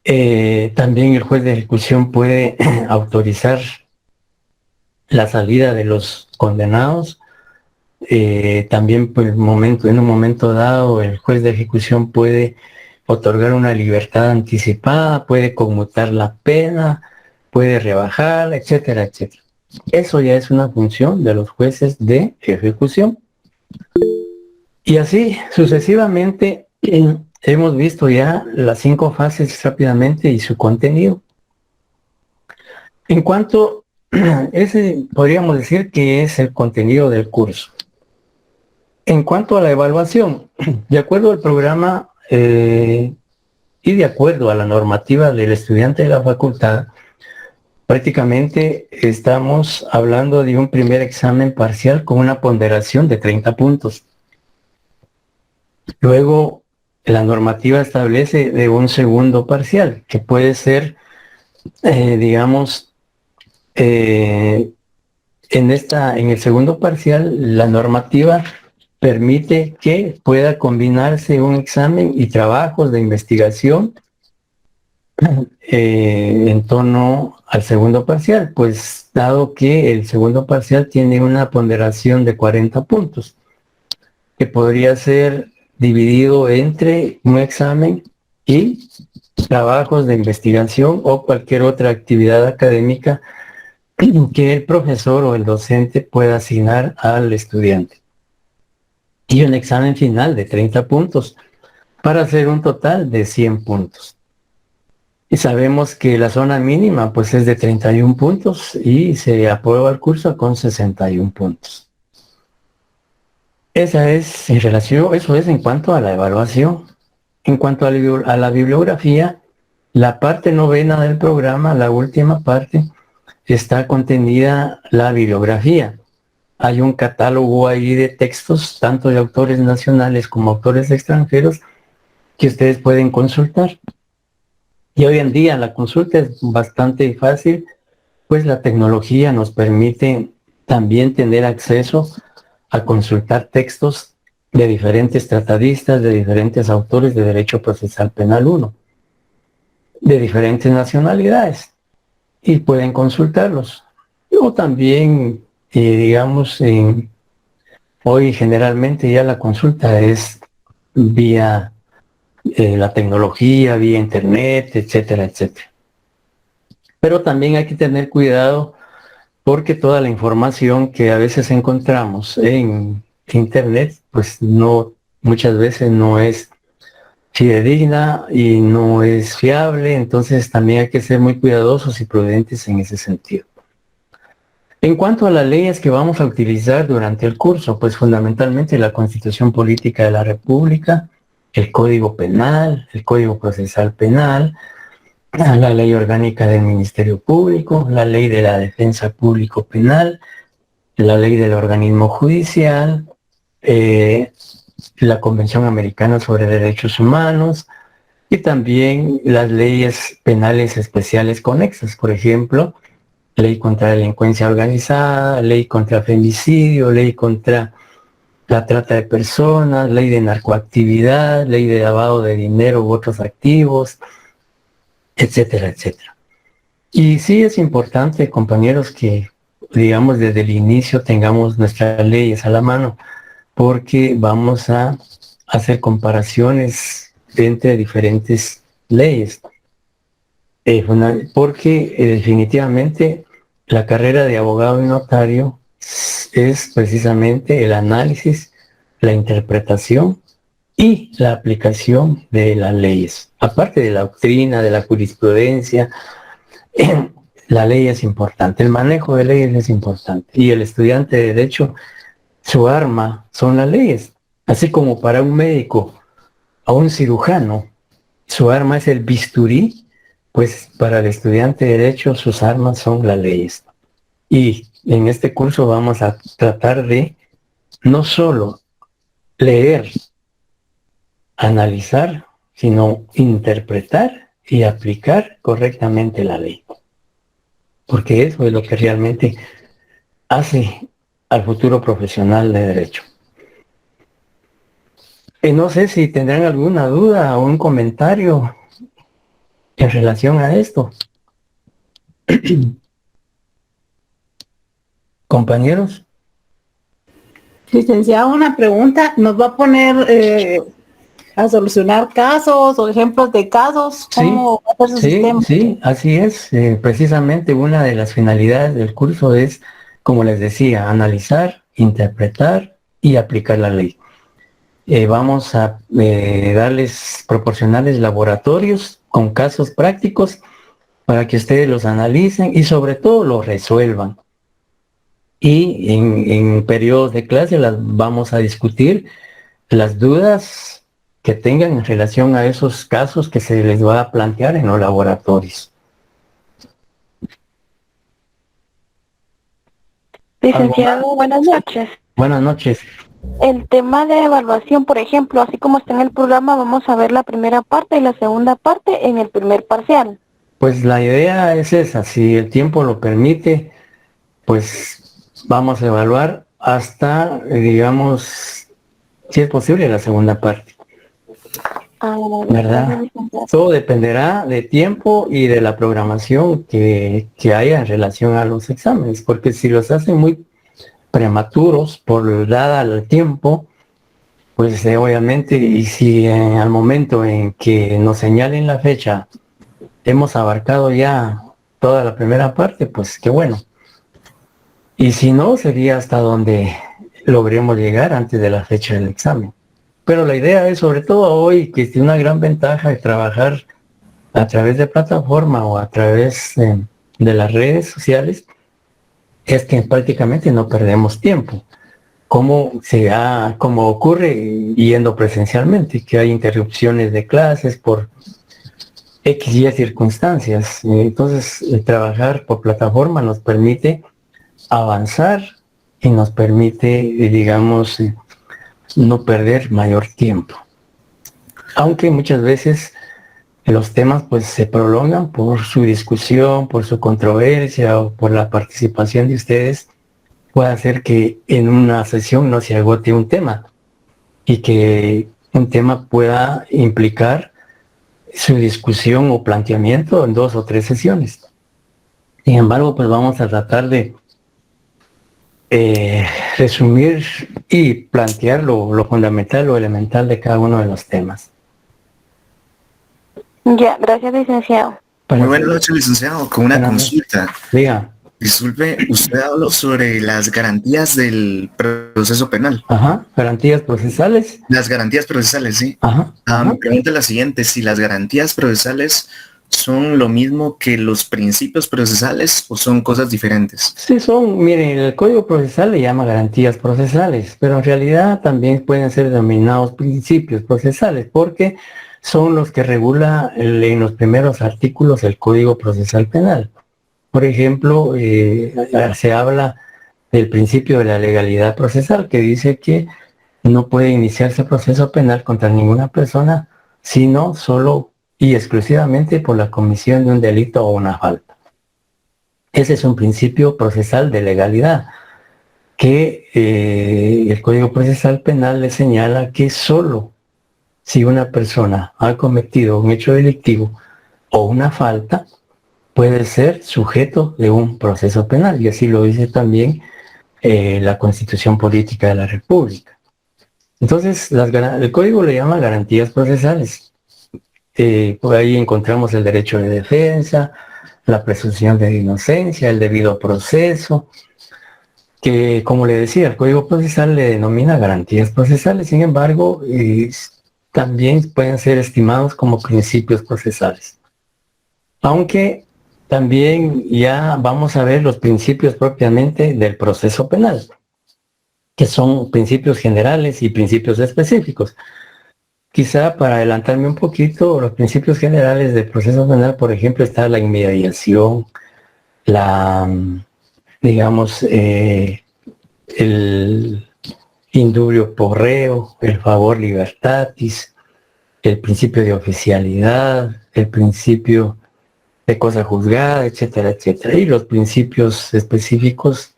También el juez de ejecución puede autorizar la salida de los condenados. También en un momento dado el juez de ejecución puede otorgar una libertad anticipada, puede conmutar la pena, puede rebajar, etcétera, etcétera. Eso ya es una función de los jueces de ejecución. Y así sucesivamente hemos visto ya las 5 fases rápidamente y su contenido. En cuanto ese podríamos decir que es el contenido del curso. En cuanto a la evaluación, de acuerdo al programa y de acuerdo a la normativa del estudiante de la facultad, prácticamente estamos hablando de un primer examen parcial con una ponderación de 30 puntos. Luego, la normativa establece de un segundo parcial, que puede ser, en el segundo parcial, la normativa permite que pueda combinarse un examen y trabajos de investigación en torno al segundo parcial, pues dado que el segundo parcial tiene una ponderación de 40 puntos, que podría ser dividido entre un examen y trabajos de investigación o cualquier otra actividad académica que el profesor o el docente pueda asignar al estudiante. Y un examen final de 30 puntos para hacer un total de 100 puntos. Y sabemos que la zona mínima pues es de 31 puntos y se aprueba el curso con 61 puntos. Eso es en cuanto a la evaluación. En cuanto a la bibliografía, la parte novena del programa, la última parte, está contenida la bibliografía. Hay un catálogo ahí de textos, tanto de autores nacionales como autores extranjeros, que ustedes pueden consultar. Y hoy en día la consulta es bastante fácil, pues la tecnología nos permite también tener acceso a consultar textos de diferentes tratadistas, de diferentes autores de Derecho Procesal Penal 1, de diferentes nacionalidades, y pueden consultarlos. O también, hoy generalmente ya la consulta es vía la tecnología, vía internet, etcétera, etcétera. Pero también hay que tener cuidado porque toda la información que a veces encontramos en internet, pues muchas veces no es fidedigna y no es fiable, entonces también hay que ser muy cuidadosos y prudentes en ese sentido. En cuanto a las leyes que vamos a utilizar durante el curso, pues fundamentalmente la Constitución Política de la República, el Código Penal, el Código Procesal Penal, la Ley Orgánica del Ministerio Público, la Ley de la Defensa Público Penal, la Ley del Organismo Judicial, la Convención Americana sobre Derechos Humanos y también las leyes penales especiales conexas, por ejemplo, Ley contra la Delincuencia Organizada, Ley contra Femicidio, Ley contra la trata de personas, ley de narcoactividad, ley de lavado de dinero u otros activos, etcétera, etcétera. Y sí es importante, compañeros, que digamos desde el inicio tengamos nuestras leyes a la mano, porque vamos a hacer comparaciones entre diferentes leyes. Porque definitivamente la carrera de abogado y notario es precisamente el análisis, la interpretación y la aplicación de las leyes. Aparte de la doctrina, de la jurisprudencia, la ley es importante, el manejo de leyes es importante. Y el estudiante de Derecho, su arma son las leyes. Así como para un médico, a un cirujano, su arma es el bisturí, pues para el estudiante de Derecho sus armas son las leyes. Y en este curso vamos a tratar de no solo leer, analizar, sino interpretar y aplicar correctamente la ley. Porque eso es lo que realmente hace al futuro profesional de Derecho. No sé si tendrán alguna duda o un comentario en relación a esto. Compañeros. Licenciado, una pregunta. ¿Nos va a poner a solucionar casos o ejemplos de casos? ¿Cómo va a ser su sistema? Sí, así es. Precisamente una de las finalidades del curso es, como les decía, analizar, interpretar y aplicar la ley. Vamos a proporcionarles laboratorios con casos prácticos para que ustedes los analicen y sobre todo los resuelvan. Y en periodos de clase las vamos a discutir las dudas que tengan en relación a esos casos que se les va a plantear en los laboratorios. Licenciado, buenas noches. Buenas noches. El tema de evaluación, por ejemplo, así como está en el programa, vamos a ver la primera parte y la segunda parte en el primer parcial. Pues la idea es esa, si el tiempo lo permite, pues vamos a evaluar hasta, digamos, si es posible, la segunda parte. ¿Verdad? Todo dependerá de tiempo y de la programación que haya en relación a los exámenes, porque si los hacen muy prematuros por dada el tiempo, pues obviamente, y si al momento en que nos señalen la fecha hemos abarcado ya toda la primera parte, pues qué bueno. Y si no, sería hasta donde logremos llegar antes de la fecha del examen. Pero la idea es, sobre todo hoy, que es una gran ventaja de trabajar a través de plataforma o a través de las redes sociales, es que prácticamente no perdemos tiempo, como ocurre yendo presencialmente, que hay interrupciones de clases por X y circunstancias. Entonces, trabajar por plataforma nos permite avanzar y nos permite, digamos, no perder mayor tiempo. Aunque muchas veces los temas pues se prolongan por su discusión, por su controversia o por la participación de ustedes, puede hacer que en una sesión no se agote un tema y que un tema pueda implicar su discusión o planteamiento en 2 o 3 sesiones. Sin embargo, pues vamos a tratar de resumir y plantear lo fundamental, lo elemental de cada uno de los temas. Ya, gracias, licenciado. Muy buenas noches, licenciado, con una consulta. Diga. Disculpe, usted habló sobre las garantías del proceso penal. Ajá, garantías procesales. Las garantías procesales, sí. Ajá. Mi pregunta es la siguiente, si las garantías procesales son lo mismo que los principios procesales o son cosas diferentes. Sí, miren, el Código Procesal le llama garantías procesales, pero en realidad también pueden ser denominados principios procesales, porque son los que regula en los primeros artículos el Código Procesal Penal. Por ejemplo, se habla del principio de la legalidad procesal, que dice que no puede iniciarse proceso penal contra ninguna persona, sino solo y exclusivamente por la comisión de un delito o una falta. Ese es un principio procesal de legalidad que el Código Procesal Penal le señala que solo si una persona ha cometido un hecho delictivo o una falta, puede ser sujeto de un proceso penal, y así lo dice también la Constitución Política de la República. Entonces, el Código le llama garantías procesales. Por ahí encontramos el derecho de defensa, la presunción de inocencia, el debido proceso, que, como le decía, el Código Procesal le denomina garantías procesales. Sin embargo, también pueden ser estimados como principios procesales. Aunque también ya vamos a ver los principios propiamente del proceso penal, que son principios generales y principios específicos. Quizá para adelantarme un poquito, los principios generales del proceso penal, por ejemplo, está la inmediación, digamos, el indubio pro reo, el favor libertatis, el principio de oficialidad, el principio de cosa juzgada, etcétera, etcétera. Y los principios específicos,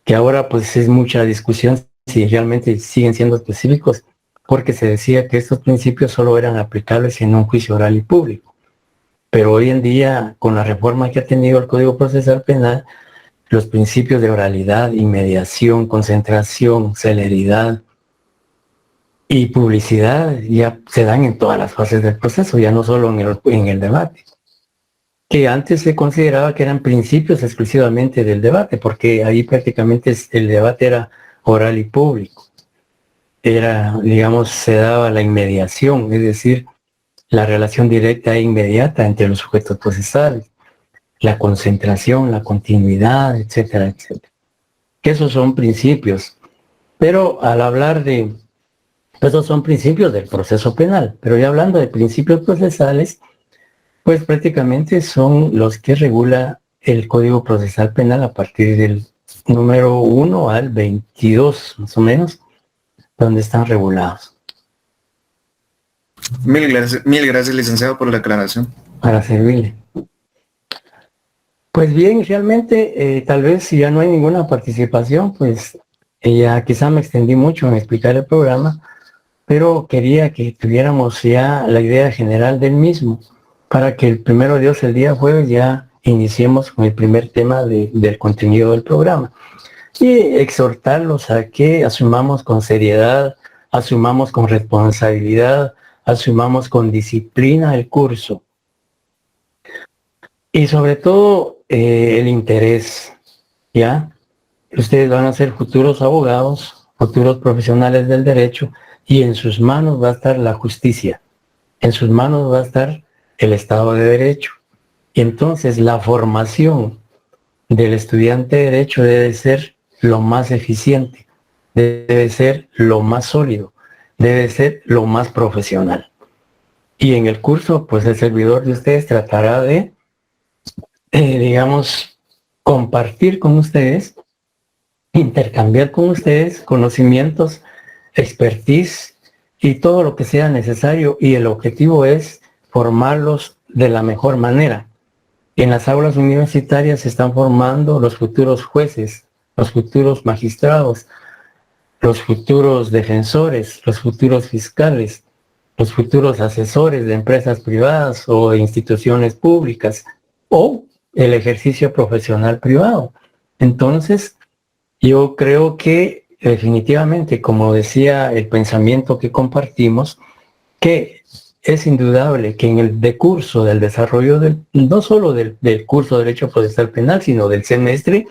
que ahora pues es mucha discusión si realmente siguen siendo específicos, porque se decía que estos principios solo eran aplicables en un juicio oral y público. Pero hoy en día, con la reforma que ha tenido el Código Procesal Penal, los principios de oralidad, inmediación, concentración, celeridad y publicidad ya se dan en todas las fases del proceso, ya no solo en el debate, que antes se consideraba que eran principios exclusivamente del debate, porque ahí prácticamente el debate era oral y público. Era, digamos, se daba la inmediación, es decir, la relación directa e inmediata entre los sujetos procesales, la concentración, la continuidad, etcétera, etcétera. Que esos son principios. Pero al hablar de, esos son principios del proceso penal, pero ya hablando de principios procesales, pues prácticamente son los que regula el Código Procesal Penal a partir del número 1 al 22, más o menos, donde están regulados. Mil gracias, licenciado, por la aclaración. Para servirle. Pues bien, realmente, tal vez si ya no hay ninguna participación, pues ya quizá me extendí mucho en explicar el programa, pero quería que tuviéramos ya la idea general del mismo, para que el primero Dios el día jueves ya iniciemos con el primer tema del contenido del programa. Y exhortarlos a que asumamos con seriedad, asumamos con responsabilidad, asumamos con disciplina el curso. Y sobre todo el interés, ¿ya? Ustedes van a ser futuros abogados, futuros profesionales del derecho, y en sus manos va a estar la justicia, en sus manos va a estar el Estado de Derecho. Y entonces la formación del estudiante de Derecho debe ser lo más eficiente, debe ser lo más sólido, debe ser lo más profesional. Y en el curso, pues el servidor de ustedes tratará de, digamos, compartir con ustedes, intercambiar con ustedes conocimientos, expertise y todo lo que sea necesario, y el objetivo es formarlos de la mejor manera. En las aulas universitarias se están formando los futuros jueces, los futuros magistrados, los futuros defensores, los futuros fiscales, los futuros asesores de empresas privadas o de instituciones públicas, o el ejercicio profesional privado. Entonces, yo creo que definitivamente, como decía el pensamiento que compartimos, que es indudable que en el decurso del desarrollo no solo del curso de Derecho Procesal Penal, sino del semestre,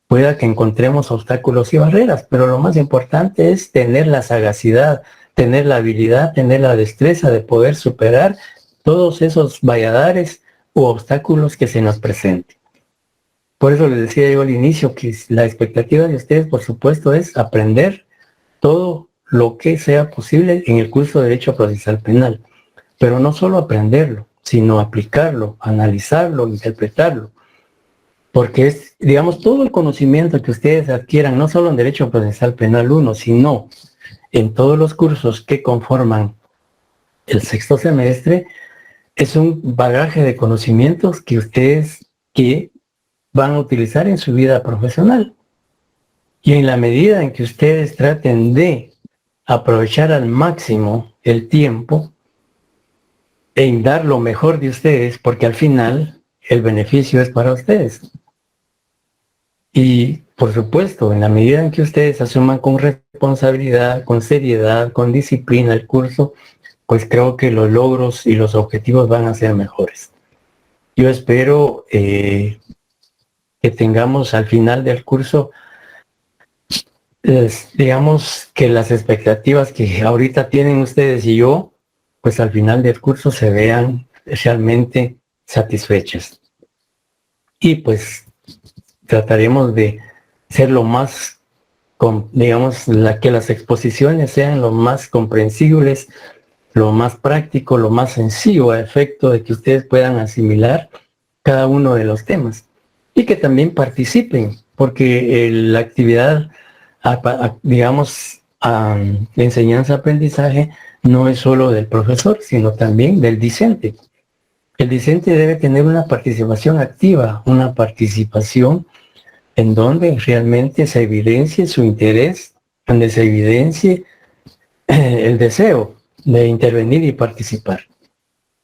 pueda que encontremos obstáculos y barreras, pero lo más importante es tener la sagacidad, tener la habilidad, tener la destreza de poder superar todos esos valladares u obstáculos que se nos presenten. Por eso les decía yo al inicio que la expectativa de ustedes, por supuesto, es aprender todo lo que sea posible en el curso de Derecho Procesal Penal. Pero no solo aprenderlo, sino aplicarlo, analizarlo, interpretarlo. Porque es, digamos, todo el conocimiento que ustedes adquieran, no solo en Derecho Procesal Penal 1, sino en todos los cursos que conforman el sexto semestre, es un bagaje de conocimientos que ustedes van a utilizar en su vida profesional. Y en la medida en que ustedes traten de aprovechar al máximo el tiempo en dar lo mejor de ustedes, porque al final el beneficio es para ustedes. Y por supuesto, en la medida en que ustedes asuman con responsabilidad, con seriedad, con disciplina el curso, pues creo que los logros y los objetivos van a ser mejores. Yo espero que tengamos al final del curso, digamos que las expectativas que ahorita tienen ustedes y yo, pues al final del curso se vean realmente satisfechas. Y pues trataremos de ser lo más, digamos, que las exposiciones sean lo más comprensibles, lo más práctico, lo más sencillo, a efecto de que ustedes puedan asimilar cada uno de los temas y que también participen, porque la actividad, digamos, de enseñanza-aprendizaje no es solo del profesor, sino también del discente. El discente debe tener una participación activa, una participación en donde realmente se evidencie su interés, donde se evidencie el deseo de intervenir y participar.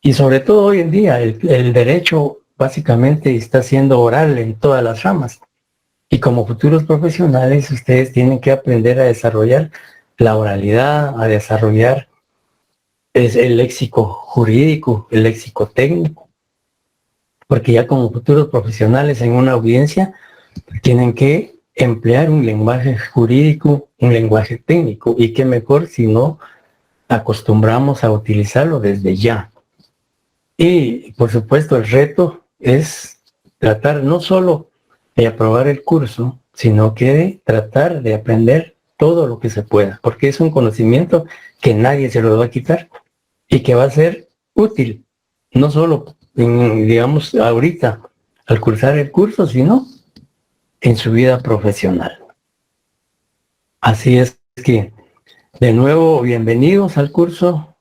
Y sobre todo hoy en día el derecho básicamente está siendo oral en todas las ramas. Y como futuros profesionales ustedes tienen que aprender a desarrollar la oralidad, a desarrollar el léxico jurídico, el léxico técnico. Porque ya como futuros profesionales en una audiencia tienen que emplear un lenguaje jurídico, un lenguaje técnico. Y qué mejor si no acostumbramos a utilizarlo desde ya. Y por supuesto el reto es tratar no solo de aprobar el curso, sino que de tratar de aprender todo lo que se pueda, porque es un conocimiento que nadie se lo va a quitar y que va a ser útil, no solo, digamos, ahorita al cursar el curso, sino en su vida profesional. Así es que, de nuevo, bienvenidos al curso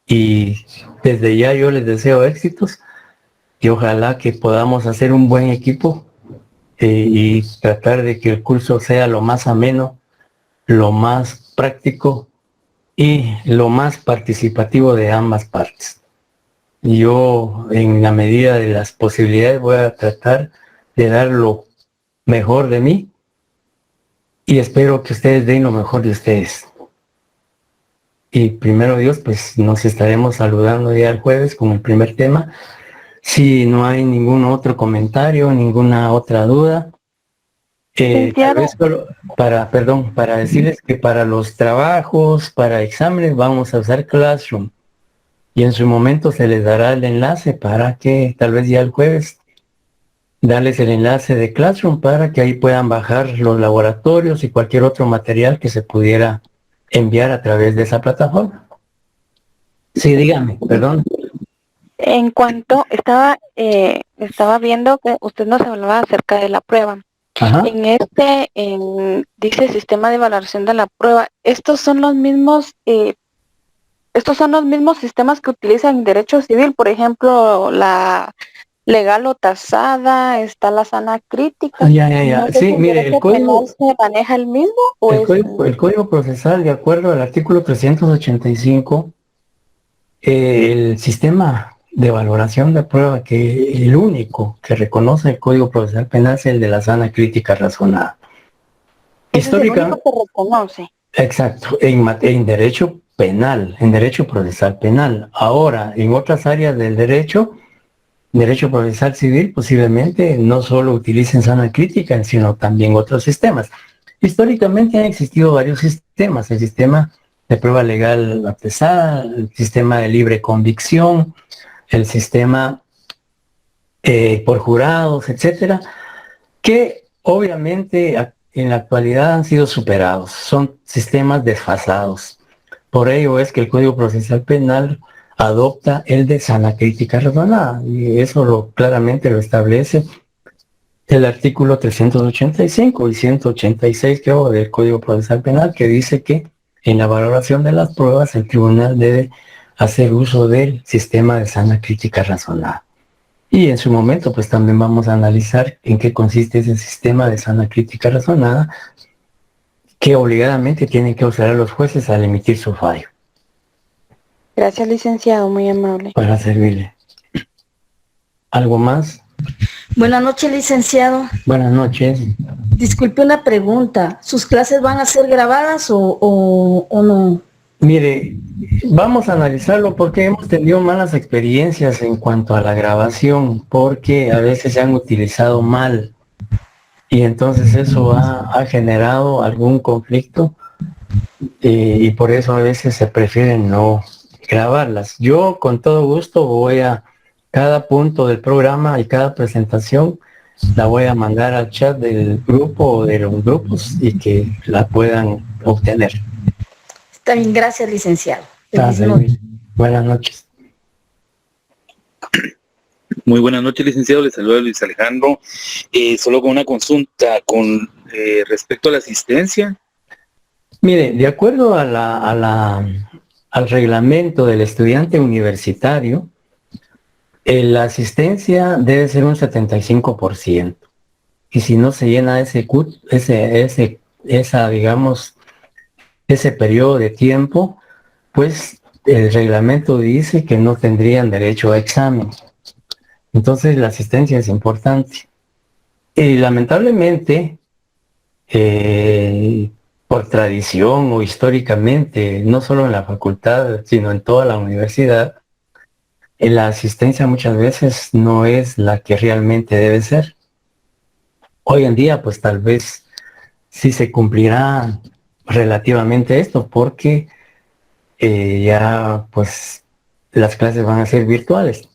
y desde ya yo les deseo éxitos y ojalá que podamos hacer un buen equipo y tratar de que el curso sea lo más ameno, lo más práctico y lo más participativo de ambas partes. Yo, en la medida de las posibilidades, voy a tratar de dar lo mejor de mí y espero que ustedes den lo mejor de ustedes. Y primero Dios, pues nos estaremos saludando ya el jueves con el primer tema. Si no hay ningún otro comentario, ninguna otra duda, tal vez solo para decirles que para los trabajos, para exámenes, vamos a usar Classroom. Y en su momento se les dará el enlace para que tal vez ya el jueves darles el enlace de Classroom para que ahí puedan bajar los laboratorios y cualquier otro material que se pudiera enviar a través de esa plataforma. Sí, dígame, perdón. En cuanto estaba viendo que usted nos hablaba acerca de la prueba. Ajá. Dice sistema de evaluación de la prueba. Estos son los mismos sistemas que utilizan en derecho civil, por ejemplo, la legal o tasada, está la sana crítica. Ya. No sé Sí, si mire, el código se maneja el mismo o el código procesal, de acuerdo al artículo 385, el sistema de valoración de prueba, que el único que reconoce el Código Procesal Penal es el de la sana crítica razonada. Históricamente es el único que reconoce. Exacto, en derecho penal, en derecho procesal penal. Ahora, en otras áreas del derecho procesal civil, posiblemente no solo utilicen sana crítica, sino también otros sistemas. Históricamente han existido varios sistemas: el sistema de prueba legal apresada, el sistema de libre convicción, el sistema por jurados, etcétera, que obviamente en la actualidad han sido superados, son sistemas desfasados. Por ello es que el Código Procesal Penal adopta el de sana crítica razonada, y eso claramente lo establece el artículo 385 y 186, creo, del Código Procesal Penal, que dice que en la valoración de las pruebas el tribunal debe hacer uso del sistema de sana crítica razonada. Y en su momento pues también vamos a analizar en qué consiste ese sistema de sana crítica razonada que obligadamente tienen que usar a los jueces al emitir su fallo. Gracias, licenciado, muy amable. Para servirle. ¿Algo más? Buenas noches, licenciado. Buenas noches. Disculpe una pregunta. ¿Sus clases van a ser grabadas o no? Mire, vamos a analizarlo porque hemos tenido malas experiencias en cuanto a la grabación, porque a veces se han utilizado mal y entonces eso ha generado algún conflicto y por eso a veces se prefieren no grabarlas. Yo con todo gusto voy a cada punto del programa y cada presentación la voy a mandar al chat del grupo o de los grupos y que la puedan obtener. Está bien, gracias, licenciado. Buenas noches. Muy buenas noches, licenciado. Le saluda Luis Alejandro. Solo con una consulta con respecto a la asistencia. Mire, de acuerdo al reglamento del estudiante universitario, la asistencia debe ser un 75%. Y si no se llena ese periodo de tiempo, pues el reglamento dice que no tendrían derecho a examen. Entonces la asistencia es importante. Y lamentablemente, por tradición o históricamente, no solo en la facultad, sino en toda la universidad, la asistencia muchas veces no es la que realmente debe ser. Hoy en día, pues tal vez sí se cumplirá relativamente esto, porque ya pues las clases van a ser virtuales.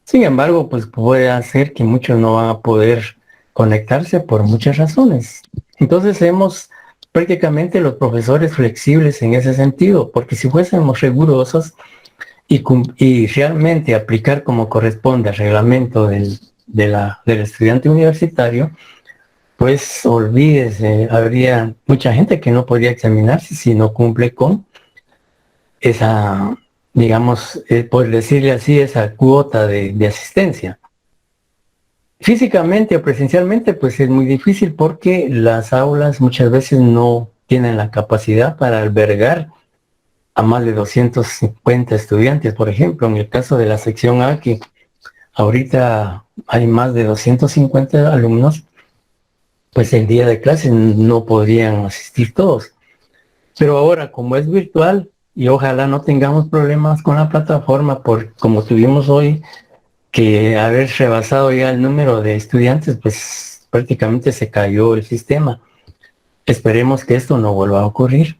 Sin embargo, pues puede hacer que muchos no van a poder conectarse por muchas razones. Entonces prácticamente los profesores flexibles en ese sentido, porque si fuésemos rigurosos y realmente aplicar como corresponde al reglamento del estudiante universitario, pues olvídese, habría mucha gente que no podría examinarse si no cumple con esa, digamos, por decirle así, esa cuota de asistencia. Físicamente o presencialmente, pues es muy difícil porque las aulas muchas veces no tienen la capacidad para albergar a más de 250 estudiantes, por ejemplo, en el caso de la sección A, que ahorita hay más de 250 alumnos, pues el día de clase no podrían asistir todos. Pero ahora, como es virtual, y ojalá no tengamos problemas con la plataforma, como tuvimos hoy, que haber rebasado ya el número de estudiantes, pues prácticamente se cayó el sistema. Esperemos que esto no vuelva a ocurrir.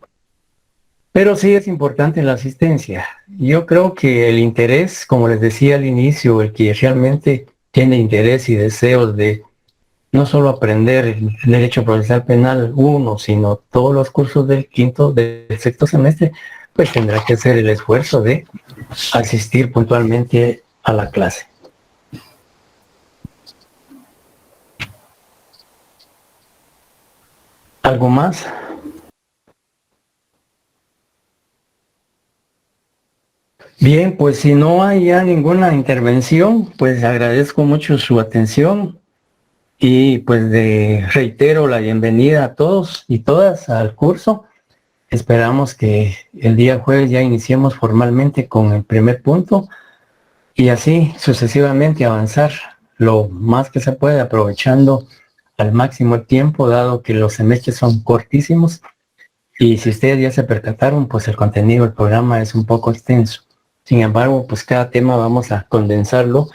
Pero sí es importante la asistencia. Yo creo que el interés, como les decía al inicio, el que realmente tiene interés y deseos de no solo aprender el derecho procesal penal 1, sino todos los cursos del sexto semestre, pues tendrá que hacer el esfuerzo de asistir puntualmente a la clase. ¿Algo más? Bien, pues si no hay ya ninguna intervención, pues agradezco mucho su atención y pues reitero la bienvenida a todos y todas al curso. Esperamos que el día jueves ya iniciemos formalmente con el primer punto y así sucesivamente avanzar lo más que se puede, aprovechando al máximo el tiempo, dado que los semestres son cortísimos y si ustedes ya se percataron, pues el contenido del programa es un poco extenso. Sin embargo, pues cada tema vamos a condensarlo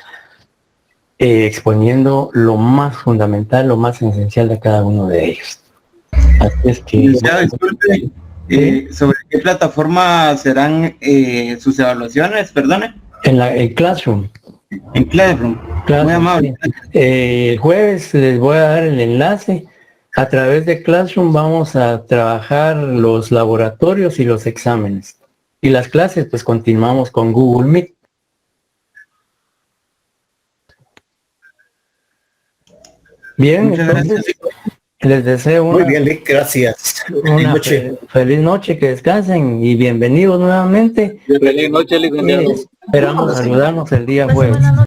exponiendo lo más fundamental, lo más esencial de cada uno de ellos. Así es que... Ya, disculpe, ¿sobre qué plataforma serán sus evaluaciones? Perdone. En Classroom. En Classroom. Muy amable. El jueves les voy a dar el enlace. A través de Classroom vamos a trabajar los laboratorios y los exámenes. Y las clases, pues continuamos con Google Meet. Bien, entonces les deseo una... Muy bien, Lick, gracias. Feliz noche. Feliz noche, que descansen y bienvenidos nuevamente. Feliz noche, licenciado. Esperamos saludarnos el día jueves.